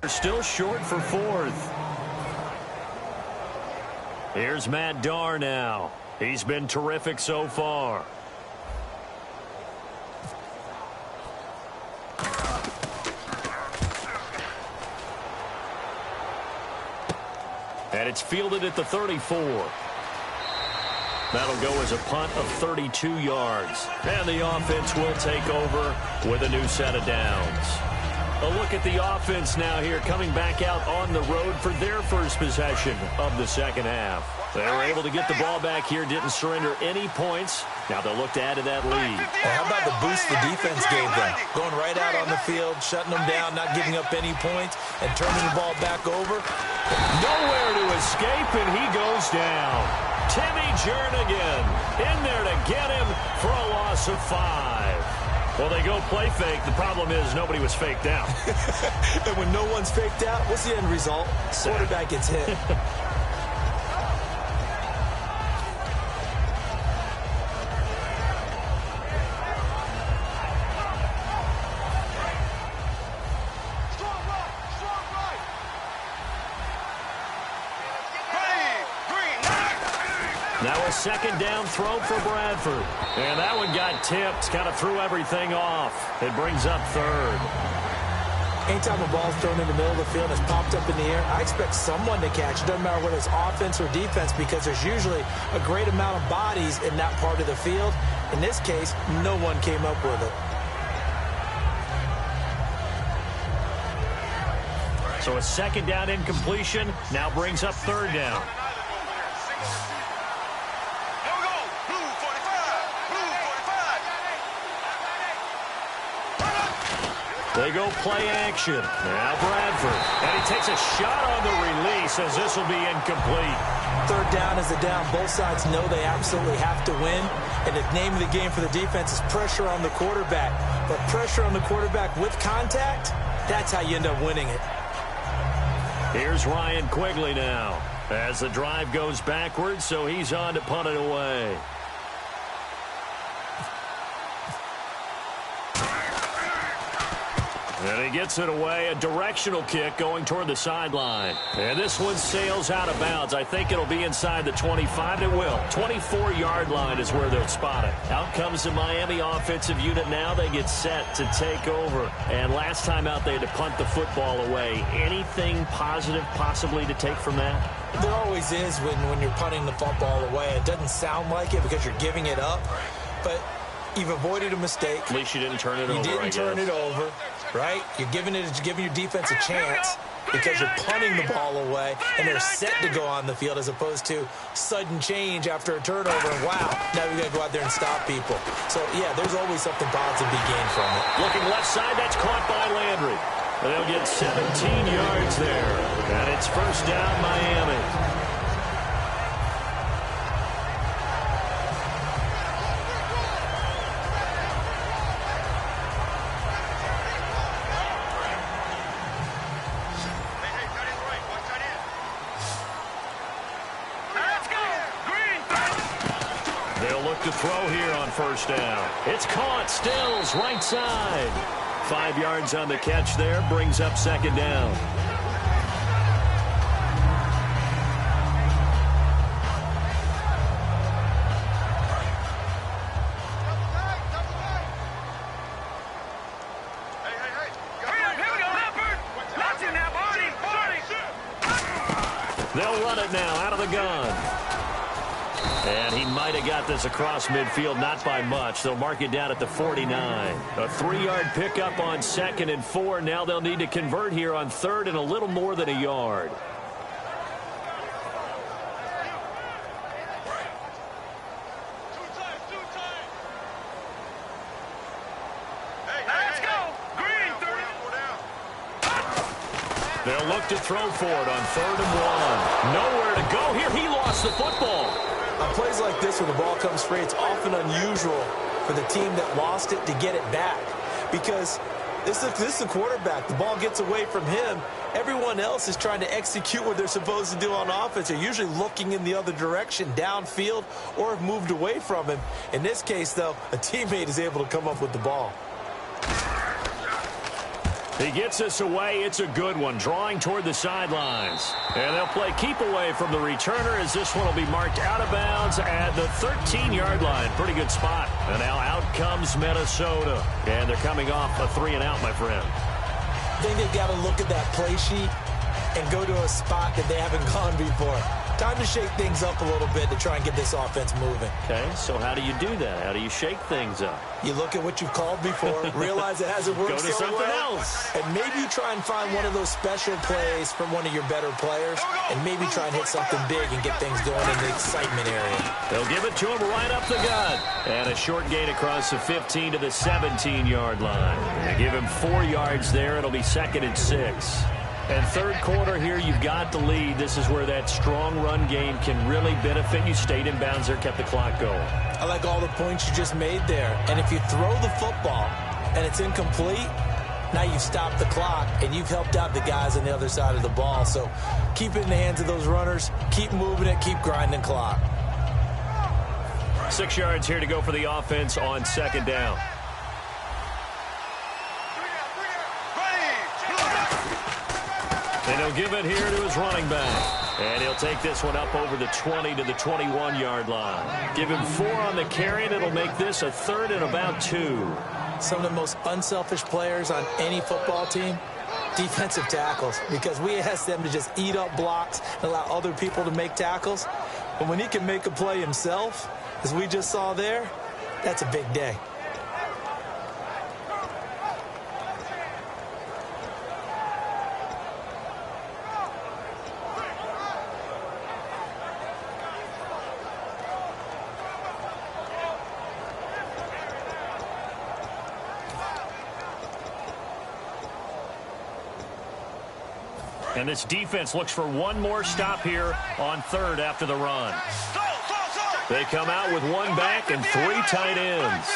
B: They're still short for 4th. Here's Matt Darr now. He's been terrific so far. And it's fielded at the 34. That'll go as a punt of 32 yards. And the offense will take over with a new set of downs. A look at the offense now here, coming back out on the road for their first possession of the second half. They were able to get the ball back here, didn't surrender any points. Now they'll look to add to that lead.
A: Well, how about the boost the defense gave them? Going right out on the field, shutting them down, not giving up any points, and turning the ball back over.
B: Nowhere to escape, and he goes down. Timmy Jernigan in there to get him for a loss of 5. Well, they go play fake. The problem is nobody was faked out.
A: And when no one's faked out, what's the end result? Quarterback gets hit.
B: Now a second down throw for Bradford. And that one got tipped, kind of threw everything off. It brings up third.
A: Anytime a ball's thrown in the middle of the field and it's popped up in the air, I expect someone to catch. It doesn't matter whether it's offense or defense because there's usually a great amount of bodies in that part of the field. In this case, no one came up with it.
B: So a second down incompletion now brings up third down. They go play action. Now Bradford. And he takes a shot on the release as this will be incomplete.
A: Third down is a down. Both sides know they absolutely have to win. And the name of the game for the defense is pressure on the quarterback. But pressure on the quarterback with contact, that's how you end up winning it.
B: Here's Ryan Quigley now as the drive goes backwards, so he's on to punt it away. And he gets it away, a directional kick going toward the sideline. And this one sails out of bounds. I think it'll be inside the 25. It will. 24-yard line is where they'll spot it. Out comes the Miami offensive unit now. They get set to take over. And last time out, they had to punt the football away. Anything positive possibly to take from that?
A: There always is when you're punting the football away. It doesn't sound like it because you're giving it up. But you've avoided a mistake.
B: At least you didn't turn it over,
A: You didn't turn it over. Right? You're giving your defense a chance because you're punting the ball away and they're set to go on the field as opposed to sudden change after a turnover and wow, now we got to go out there and stop people. So, yeah, there's always something positive to be gained from it.
B: Looking left side, that's caught by Landry. They'll get 17 yards there. And it's first down, Miami. To throw here on first down. It's caught. Stills right side. 5 yards on the catch there. Brings up second down. They'll run it now out of the gun. And he might have got this across midfield, not by much. They'll mark it down at the 49. A 3-yard pickup on 2nd and 4. Now they'll need to convert here on 3rd and a little more than a yard. They'll look to throw for it on 3rd and 1. Nowhere to go here. He lost the football.
A: On plays like this where the ball comes free, it's often unusual for the team that lost it to get it back because this is a quarterback. The ball gets away from him. Everyone else is trying to execute what they're supposed to do on offense. They're usually looking in the other direction, downfield, or have moved away from him. In this case, though, a teammate is able to come up with the ball.
B: He gets this away. It's a good one, drawing toward the sidelines. And they'll play keep away from the returner as this one will be marked out of bounds at the 13-yard line. Pretty good spot. And now out comes Minnesota. And they're coming off a 3-and-out, my friend.
A: I think they've got to look at that play sheet and go to a spot that they haven't gone before. Time to shake things up a little bit to try and get this offense moving.
B: Okay, so how do you do that? How do you shake things up?
A: You look at what you've called before, realize it hasn't worked
B: Go to
A: so
B: something
A: well,
B: else.
A: and maybe you try and find one of those special plays from one of your better players, and maybe try and hit something big and get things going in the excitement area.
B: They'll give it to him right up the gut. And a short gain across the 15 to the 17-yard line. They give him 4 yards there. It'll be 2nd and 6. And third quarter here, you've got the lead. This is where that strong run game can really benefit you. Stayed in bounds there, kept the clock going.
A: I like all the points you just made there. And if you throw the football and it's incomplete, now you've stopped the clock and you've helped out the guys on the other side of the ball. So keep it in the hands of those runners. Keep moving it. Keep grinding clock.
B: 6 yards here to go for the offense on second down. And he'll give it here to his running back. And he'll take this one up over the 20 to the 21-yard line. Give him 4 on the carry, and it'll make this a 3rd and about 2.
A: Some of the most unselfish players on any football team, defensive tackles, because we ask them to just eat up blocks and allow other people to make tackles. But when he can make a play himself, as we just saw there, that's a big day.
B: And this defense looks for one more stop here on 3rd after the run. They come out with 1 back and 3 tight ends.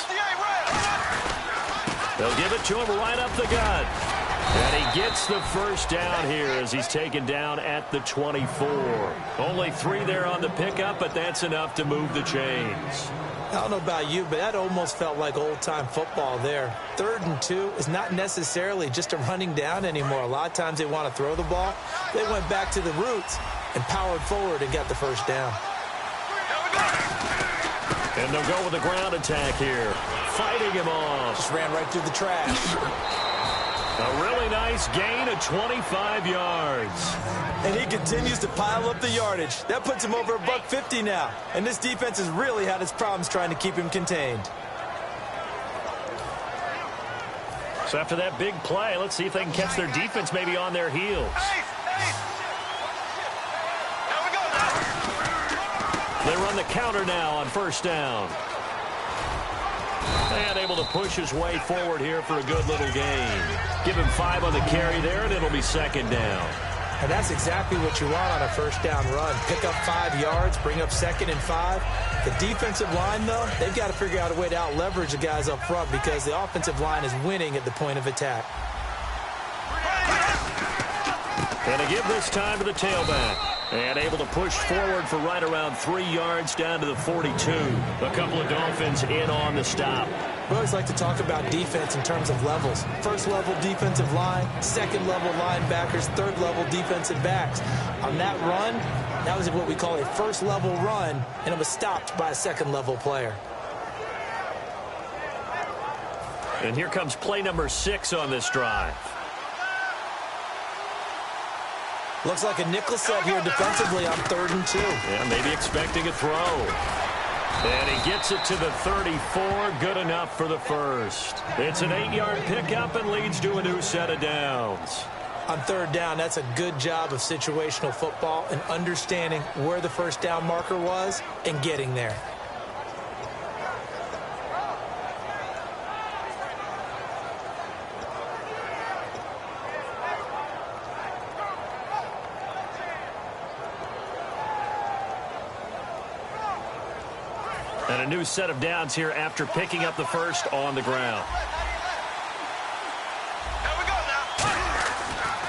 B: They'll give it to him right up the gut. And he gets the first down here as he's taken down at the 24. Only 3 there on the pickup, but that's enough to move the chains.
A: I don't know about you, but that almost felt like old-time football there. 3rd and 2 is not necessarily just a running down anymore. A lot of times they want to throw the ball. They went back to the roots and powered forward and got the first down.
B: And they'll go with the ground attack here. Fighting him off.
A: Just ran right through the trash.
B: A really nice gain of 25 yards.
A: And he continues to pile up the yardage. That puts him over $150 now. And this defense has really had its problems trying to keep him contained.
B: So after that big play, let's see if they can catch their defense maybe on their heels. They run the counter now on 1st down. And able to push his way forward here for a good little gain. Give him 5 on the carry there, and it'll be 2nd down.
A: And that's exactly what you want on a 1st down run. Pick up 5 yards, bring up 2nd and 5. The defensive line, though, they've got to figure out a way to out-leverage the guys up front because the offensive line is winning at the point of attack.
B: And to give this time to the tailback. And able to push forward for right around 3 yards down to the 42. A couple of Dolphins in on the stop.
A: We always like to talk about defense in terms of levels. 1st level defensive line, 2nd level linebackers, 3rd level defensive backs. On that run, that was what we call a 1st level run, and it was stopped by a 2nd level player.
B: And here comes play number 6 on this drive.
A: Looks like a nickel set here defensively on 3rd and 2.
B: Yeah, maybe expecting a throw. And he gets it to the 34. Good enough for the first. It's an 8-yard pickup and leads to a new set of downs.
A: On 3rd down, that's a good job of situational football and understanding where the first down marker was and getting there.
B: And a new set of downs here after picking up the first on the ground.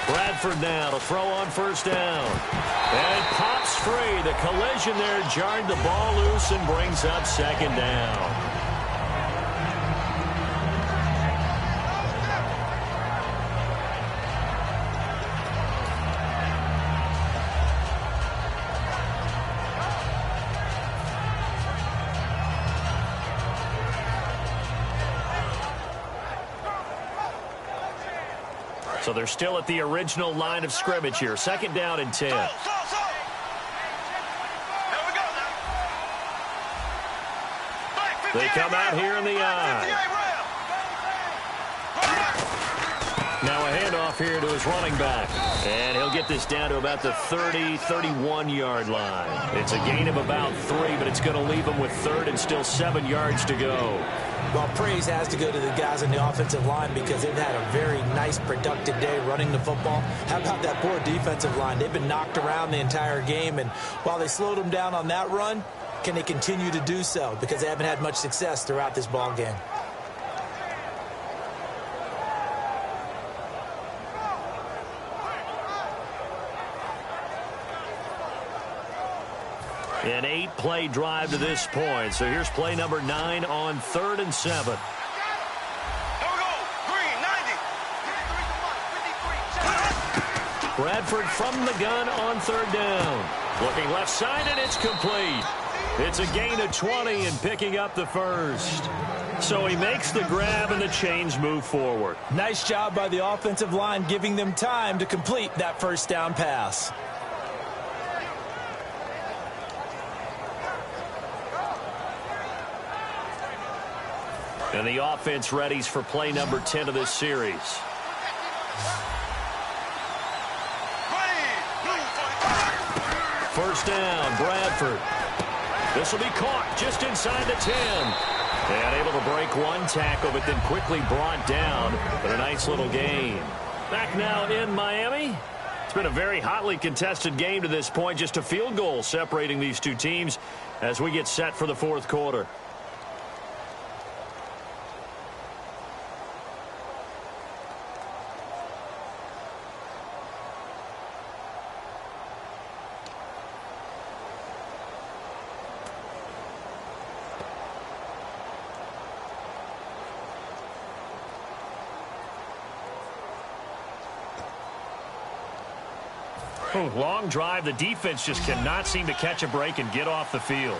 B: Bradford now to throw on 1st down. And pops free. The collision there jarred the ball loose and brings up 2nd down. So they're still at the original line of scrimmage here. 2nd down and 10. They come out here in the eye. Now a handoff off here to his running back. And he'll get this down to about the 30, 31-yard line. It's a gain of about 3, but it's going to leave him with third and still 7 yards to go.
A: Well, praise has to go to the guys on the offensive line because they've had a very nice, productive day running the football. How about that poor defensive line? They've been knocked around the entire game, and while they slowed them down on that run, can they continue to do so? Because they haven't had much success throughout this ball game.
B: An 8-play drive to this point. So here's play number 9 on 3rd and 7.
C: Here we go. Green, 90.
B: Bradford from the gun on 3rd down. Looking left side, and it's complete. It's a gain of 20 and picking up the first. So he makes the grab, and the chains move forward.
A: Nice job by the offensive line, giving them time to complete that first down pass.
B: And the offense readies for play number 10 of this series. First down, Bradford. This will be caught just inside the 10. And able to break one tackle, but then quickly brought down. But a nice little gain. Back now in Miami. It's been a very hotly contested game to this point. Just a field goal separating these two teams as we get set for the fourth quarter. Long drive. The defense just cannot seem to catch a break and get off the field.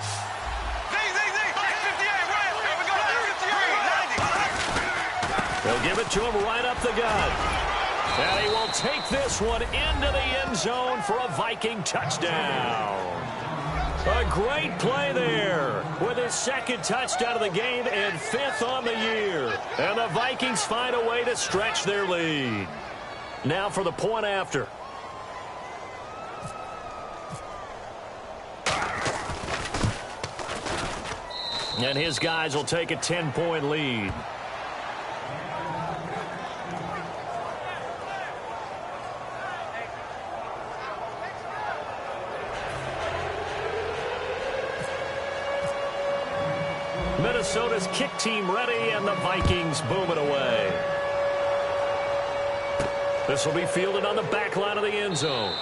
B: They'll give it to him right up the gut. And he will take this one into the end zone for a Viking touchdown. A great play there with his second touchdown of the game and 5th on the year. And the Vikings find a way to stretch their lead. Now for the point after. And his guys will take a 10-point lead. Minnesota's kick team ready, and the Vikings boom it away. This will be fielded on the back line of the end zone.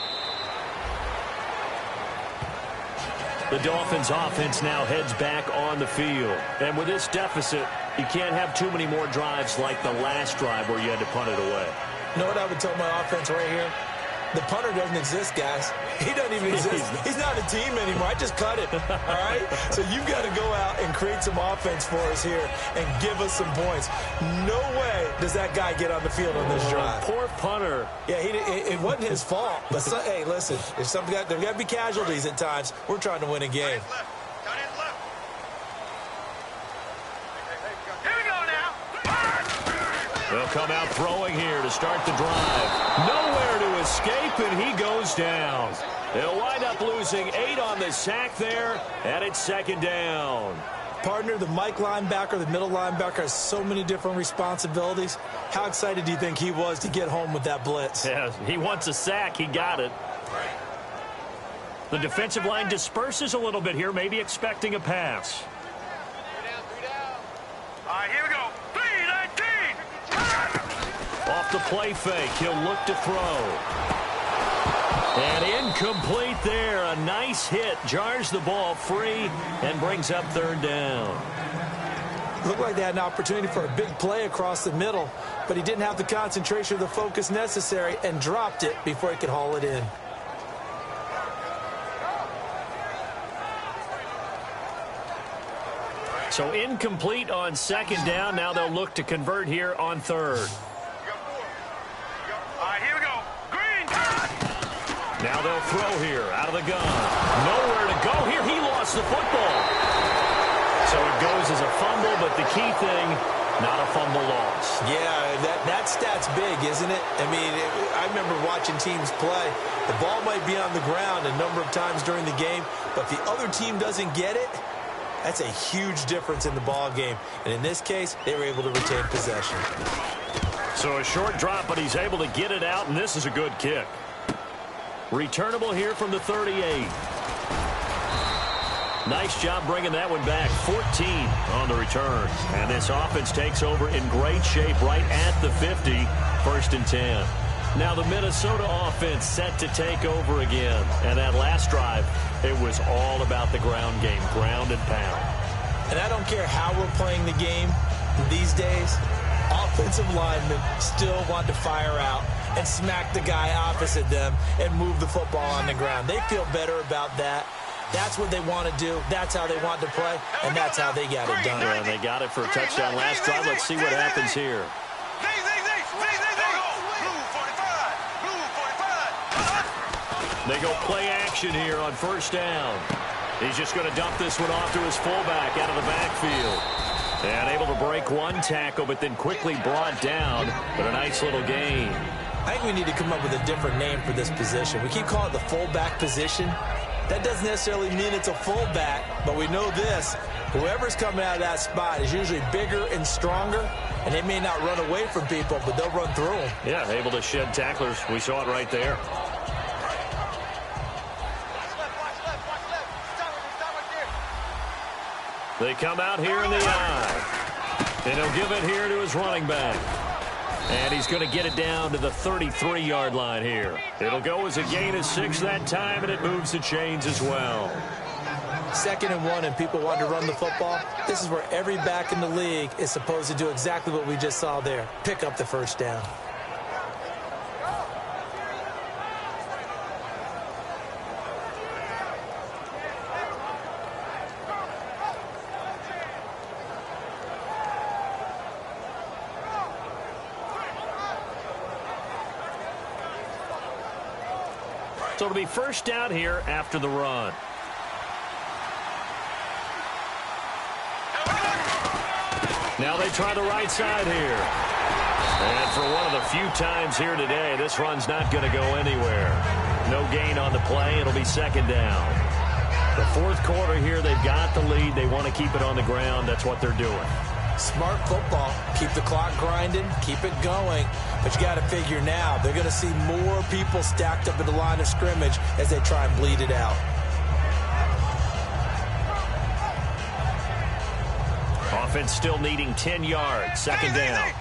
B: The Dolphins offense now heads back on the field. And with this deficit, you can't have too many more drives like the last drive where you had to punt it away.
A: You know what I would tell my offense right here? The punter doesn't exist, guys. He doesn't even exist. He's not a team anymore. I just cut it, all right? So you've got to go out and create some offense for us here and give us some points. No way does that guy get on the field on this drive.
B: Poor punter.
A: Yeah, it wasn't his fault. But, hey, listen, there's got to be casualties at times. We're trying to win a game.
B: They'll come out throwing here to start the drive. Nowhere to escape, and he goes down. They'll wind up losing 8 on the sack there, and it's 2nd down.
A: Partner, the Mike linebacker, the middle linebacker, has so many different responsibilities. How excited do you think he was to get home with that blitz?
B: Yeah, he wants a sack. He got it. The defensive line disperses a little bit here, maybe expecting a pass.
C: 3 down. All right, here we go. 3-19.
B: Off the play fake, he'll look to throw. And incomplete there. A nice hit. Jars the ball free and brings up 3rd down.
A: Looked like they had an opportunity for a big play across the middle, but he didn't have the concentration or the focus necessary and dropped it before he could haul it in.
B: So incomplete on 2nd down. Now they'll look to convert here on 3rd.
C: All right, here we go. Green.
B: Now they'll throw here out of the gun. Nowhere to go here. He lost the football. So it goes as a fumble, but the key thing, Not a fumble loss.
A: Yeah, that stat's big, isn't it? I mean, I remember watching teams play. The ball might be on the ground a number of times during the game, but if the other team doesn't get it, that's a huge difference in the ball game. And in this case, they were able to retain possession.
B: So a short drop, but he's able to get it out, and this is a good kick. Returnable here from the 38. Nice job bringing that one back. 14 on the return. And this offense takes over in great shape right at the 50. 1st and 10. Now the Minnesota offense set to take over again. And that last drive, it was all about the ground game, ground and pound.
A: And I don't care how we're playing the game these days, offensive linemen still want to fire out and smack the guy opposite them and move the football on the ground. They feel better about that. That's what they want to do. That's how they want to play, and that's how they got it done.
B: Yeah, and they got it for a touchdown last drive. Let's see what happens here. They go play action here on 1st down. He's just going to dump this one off to his fullback out of the backfield. And able to break one tackle, but then quickly brought down. But a nice little gain.
A: I think we need to come up with a different name for this position. We keep calling it the fullback position. That doesn't necessarily mean it's a fullback, but we know this. Whoever's coming out of that spot is usually bigger and stronger, and they may not run away from people, but they'll run through them.
B: Yeah, able to shed tacklers. We saw it right there. They come out here in the eye. And he'll give it here to his running back. And he's going to get it down to the 33-yard line here. It'll go as a gain of 6 that time, and it moves the chains as well.
A: 2nd and 1, and people want to run the football. This is where every back in the league is supposed to do exactly what we just saw there. Pick up the 1st down.
B: So it'll be 1st down here after the run. Now they try the right side here. And for one of the few times here today, this run's not going to go anywhere. No gain on the play. It'll be 2nd down. The 4th quarter here, they've got the lead. They want to keep it on the ground. That's what they're doing.
A: Smart football. Keep the clock grinding. Keep it going. But you got to figure now, they're going to see more people stacked up at the line of scrimmage as they try and bleed it out.
B: Offense still needing 10 yards. 2nd down.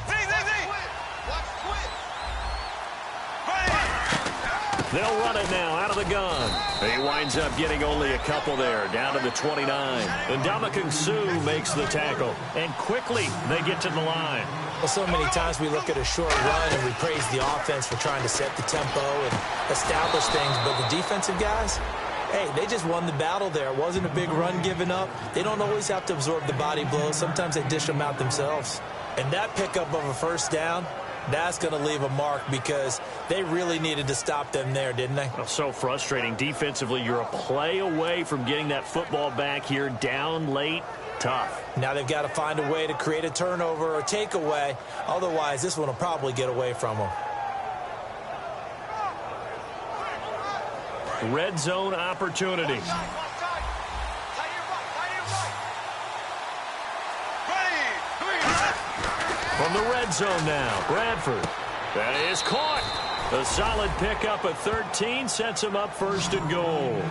B: They'll run it now out of the gun. He winds up getting only a couple there, down to the 29. And Ndamukong Suh makes the tackle. And quickly they get to the line.
A: Well, so many times we look at a short run and we praise the offense for trying to set the tempo and establish things. But the defensive guys, hey, they just won the battle there. It wasn't a big run given up. They don't always have to absorb the body blows. Sometimes they dish them out themselves. And that pickup of a 1st down, that's going to leave a mark because they really needed to stop them there, didn't they?
B: Oh, so frustrating. Defensively, you're a play away from getting that football back here down late. Tough.
A: Now they've got to find a way to create a turnover or takeaway. Otherwise, this one will probably get away from them.
B: Red zone opportunity. From the red zone now, Bradford. That is caught. A solid pickup at 13 sets him up 1st and goal.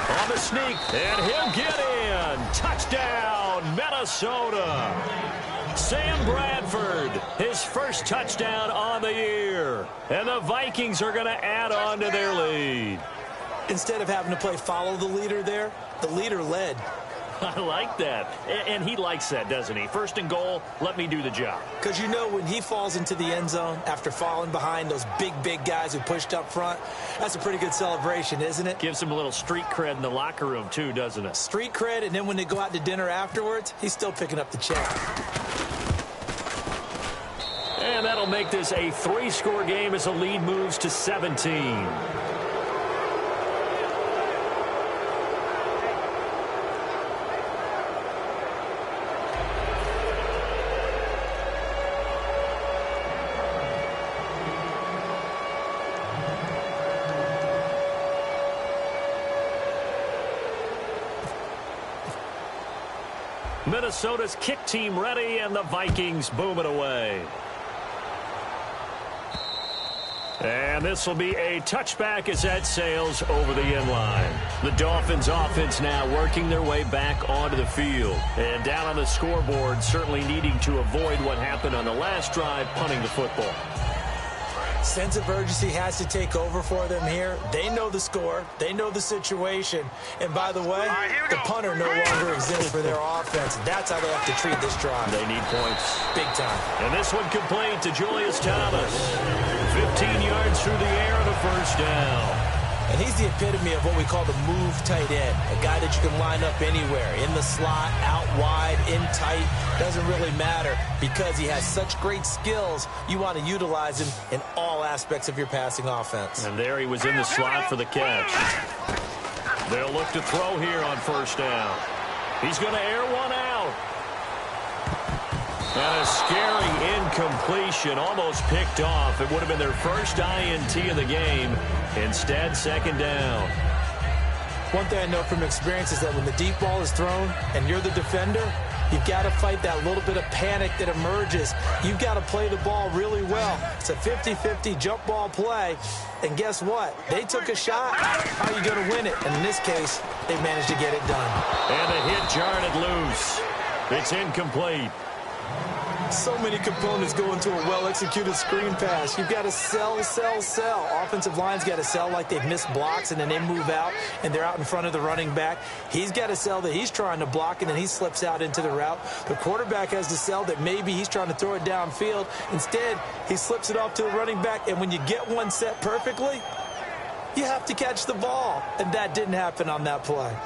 B: On the sneak, and he'll get in. Touchdown, Minnesota. Sam Bradford, his 1st touchdown on the year. And the Vikings are going to add on to their lead.
A: Instead of having to play follow the leader there, the leader led.
B: I like that. And he likes that, doesn't he? First and goal, let me do the job.
A: Because you know when he falls into the end zone after falling behind those big guys who pushed up front, that's a pretty good celebration, isn't it?
B: Gives him a little street cred in the locker room, too, doesn't it?
A: Street cred, and then when they go out to dinner afterwards, he's still picking up the check.
B: And that'll make this a 3-score game as the lead moves to 17. Minnesota's kick team ready, and the Vikings boom it away. And this will be a touchback as that sails over the end line. The Dolphins offense now working their way back onto the field. And down on the scoreboard, certainly needing to avoid what happened on the last drive, punting the football.
A: Sense of urgency has to take over for them here. They know the score. They know the situation. And by the way, the punter no longer exists for their offense. That's how they have to treat this drive.
B: They need points.
A: Big time.
B: And this one complete to Julius Thomas. 15 yards through the air and a first down.
A: And he's the epitome of what we call the move tight end, a guy that you can line up anywhere, in the slot, out wide, in tight, doesn't really matter because he has such great skills. You want to utilize him in all aspects of your passing offense.
B: And there he was in the slot for the catch. They'll look to throw here on first down. He's going to air one out. And a scary incompletion, almost picked off. It would have been their first INT of the game. Instead, second down.
A: One thing I know from experience is that when the deep ball is thrown and you're the defender, you've got to fight that little bit of panic that emerges. You've got to play the ball really well. It's a 50-50 jump ball play. And guess what? They took a shot. How are you going to win it? And in this case, they managed to get it done.
B: And the hit jarred it loose. It's incomplete.
A: So many components go into a well-executed screen pass. You've got to sell. Offensive line's got to sell like they've missed blocks, and then they move out, and they're out in front of the running back. He's got to sell that he's trying to block, and then he slips out into the route. The quarterback has to sell that maybe he's trying to throw it downfield. Instead, he slips it off to the running back, and when you get one set perfectly, you have to catch the ball. And that didn't happen on that play.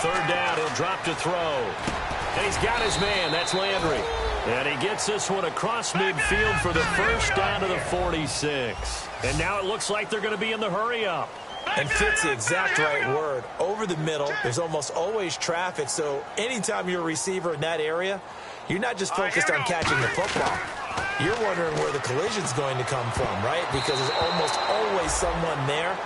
B: Third down, he'll drop to throw. And he's got his man. That's Landry. And he gets this one across midfield for the first down to the 46. And now it looks like they're going to be in the hurry-up.
A: And fit's the exact right word. Over the middle, there's almost always traffic. So anytime you're a receiver in that area, you're not just focused on catching the football. You're wondering where the collision's going to come from, right? Because there's almost always someone there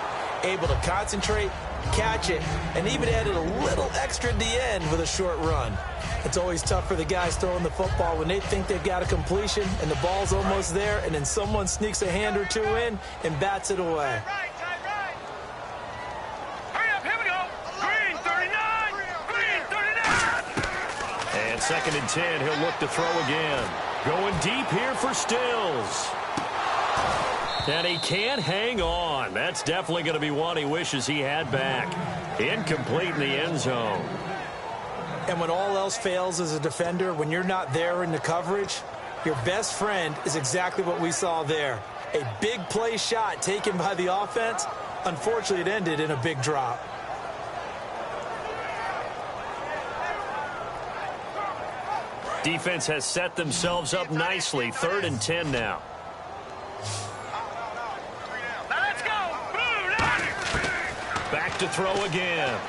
A: able to concentrate, catch it, and even added a little extra at the end with a short run. It's always tough for the guys throwing the football when they think they've got a completion and the ball's almost there, and then someone sneaks a hand or two in and bats it away.
C: Hurry up, here we go. Green 39. Green 39.
B: And second and 10, he'll look to throw again. Going deep here for Stills. And he can't hang on. That's definitely going to be one he wishes he had back. Incomplete in the end zone.
A: And when all else fails as a defender, when you're not there in the coverage, your best friend is exactly what we saw there. A big play shot taken by the offense. Unfortunately, it ended in a big drop.
B: Defense has set themselves up nicely. 3rd and 10 now. Back to throw again.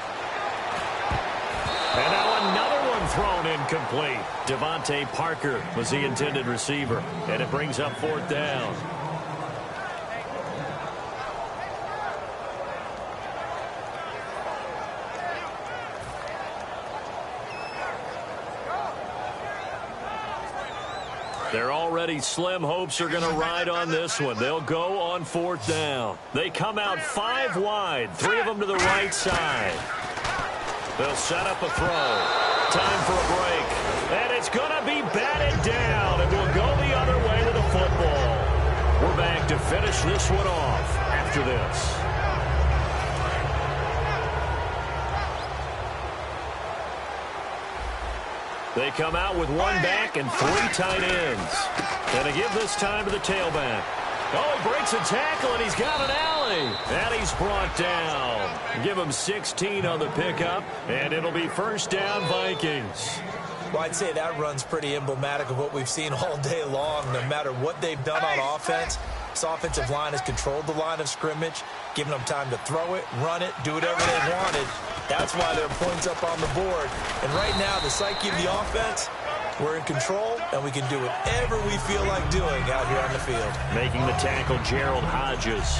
B: And now another one thrown incomplete. Devontae Parker was the intended receiver. And it brings up 4th down. They're already slim hopes are going to ride on this one. They'll go on 4th down. They come out 5 wide, 3 of them to the right side. They'll set up a throw. Time for a break. And it's going to be batted down. And we'll go the other way with the football. finish this one off after this. They come out with one back and 3 tight ends. And they give this time to the tailback. Oh, he breaks a tackle, and he's got an alley. And he's brought down. Give him 16 on the pickup, and it'll be first down, Vikings.
A: Well, I'd say that run's pretty emblematic of what we've seen all day long. No matter what they've done on offense, this offensive line has controlled the line of scrimmage, given them time to throw it, run it, do whatever they wanted. That's why there are points up on the board. And right now, the psyche of the offense, we're in control, and we can do whatever we feel like doing out here on the field.
B: Making the tackle, Gerald Hodges.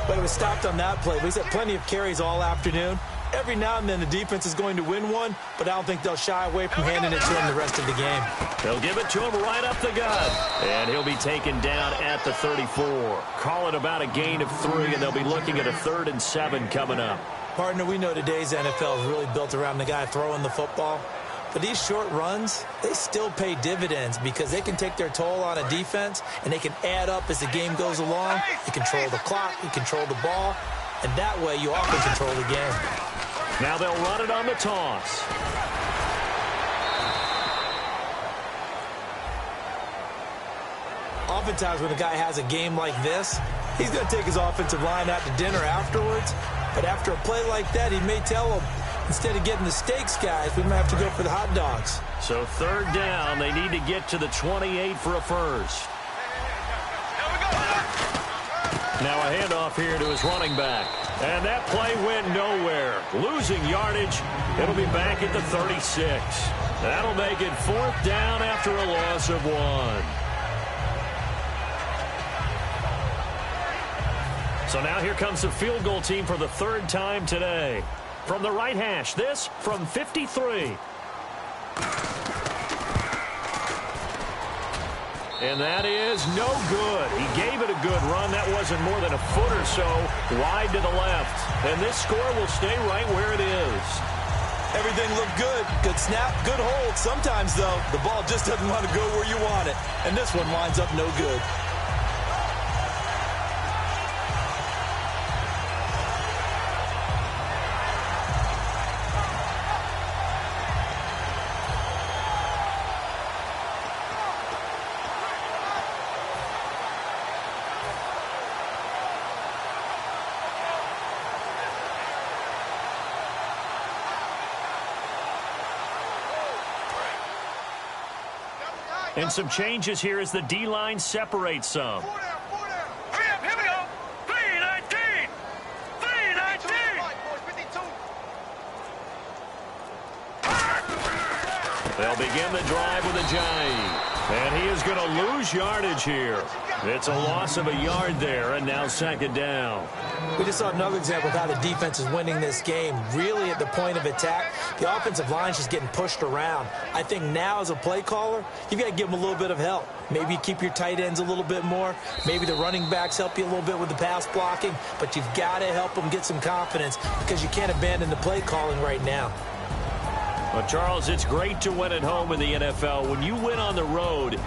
A: But it was stopped on that play. He's had plenty of carries all afternoon. Every now and then the defense is going to win one, but I don't think they'll shy away from handing it to him the rest of the game.
B: They'll give it to him right up the gut. And he'll be taken down at the 34. Call it about a gain of 3, and they'll be looking at a 3rd and 7 coming up.
A: Partner, we know today's NFL is really built around the guy throwing the football. But these short runs, they still pay dividends because they can take their toll on a defense, and they can add up as the game goes along. You control the clock, you control the ball, and that way you often control the game.
B: Now they'll run it on the toss.
A: Oftentimes when a guy has a game like this, he's going to take his offensive line out to dinner afterwards. But after a play like that, he may tell them, instead of getting the steaks, guys, we might have to go for the hot dogs.
B: So 3rd down, they need to get to the 28 for a first. Now a handoff here to his running back. And that play went nowhere. Losing yardage. It'll be back at the 36. That'll make it 4th down after a loss of 1. So now here comes the field goal team for the 3rd time today. From the right hash, this from 53. And that is no good. He gave it a good run. That wasn't more than a foot or so wide to the left. And this score will stay right where it is.
A: Everything looked good. Good snap, good hold. Sometimes, though, the ball just doesn't want to go where you want it. And this one winds up no good.
B: And some changes here as the D-line separates some.
C: Here we go. 3-19. 3-19.
B: They'll begin the drive with a jive. And he is going to lose yardage here. It's a loss of a yard there, and now 2nd down.
A: We just saw another example of how the defense is winning this game. Really at the point of attack, the offensive line is just getting pushed around. I think now as a play caller, you've got to give them a little bit of help. Maybe you keep your tight ends a little bit more. Maybe the running backs help you a little bit with the pass blocking. But you've got to help them get some confidence because you can't abandon the play calling right now.
B: Well, Charles, it's great to win at home in the NFL. When you win on the road,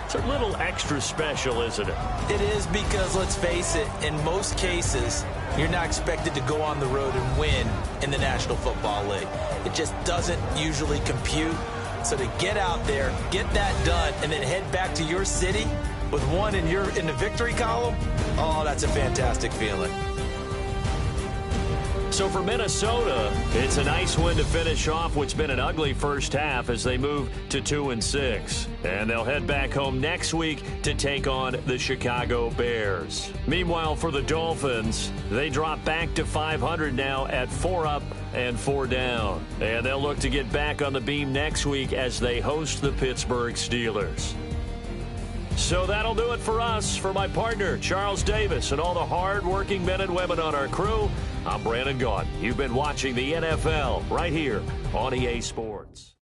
B: it's a little extra special, isn't it?
A: It is because, let's face it, in most cases, you're not expected to go on the road and win in the National Football League. It just doesn't usually compute. So to get out there, get that done, and then head back to your city with one in the victory column, oh, that's a fantastic feeling.
B: So for Minnesota, it's a nice win to finish off what's been an ugly first half as they move to 2-6. And they'll head back home next week to take on the Chicago Bears. Meanwhile, for the Dolphins, they drop back to 500 now at 4 up and 4 down. And they'll look to get back on the beam next week as they host the Pittsburgh Steelers. So that'll do it for us. For my partner, Charles Davis, and all the hard-working men and women on our crew, I'm Brandon Gaudin. You've been watching the NFL right here on EA Sports.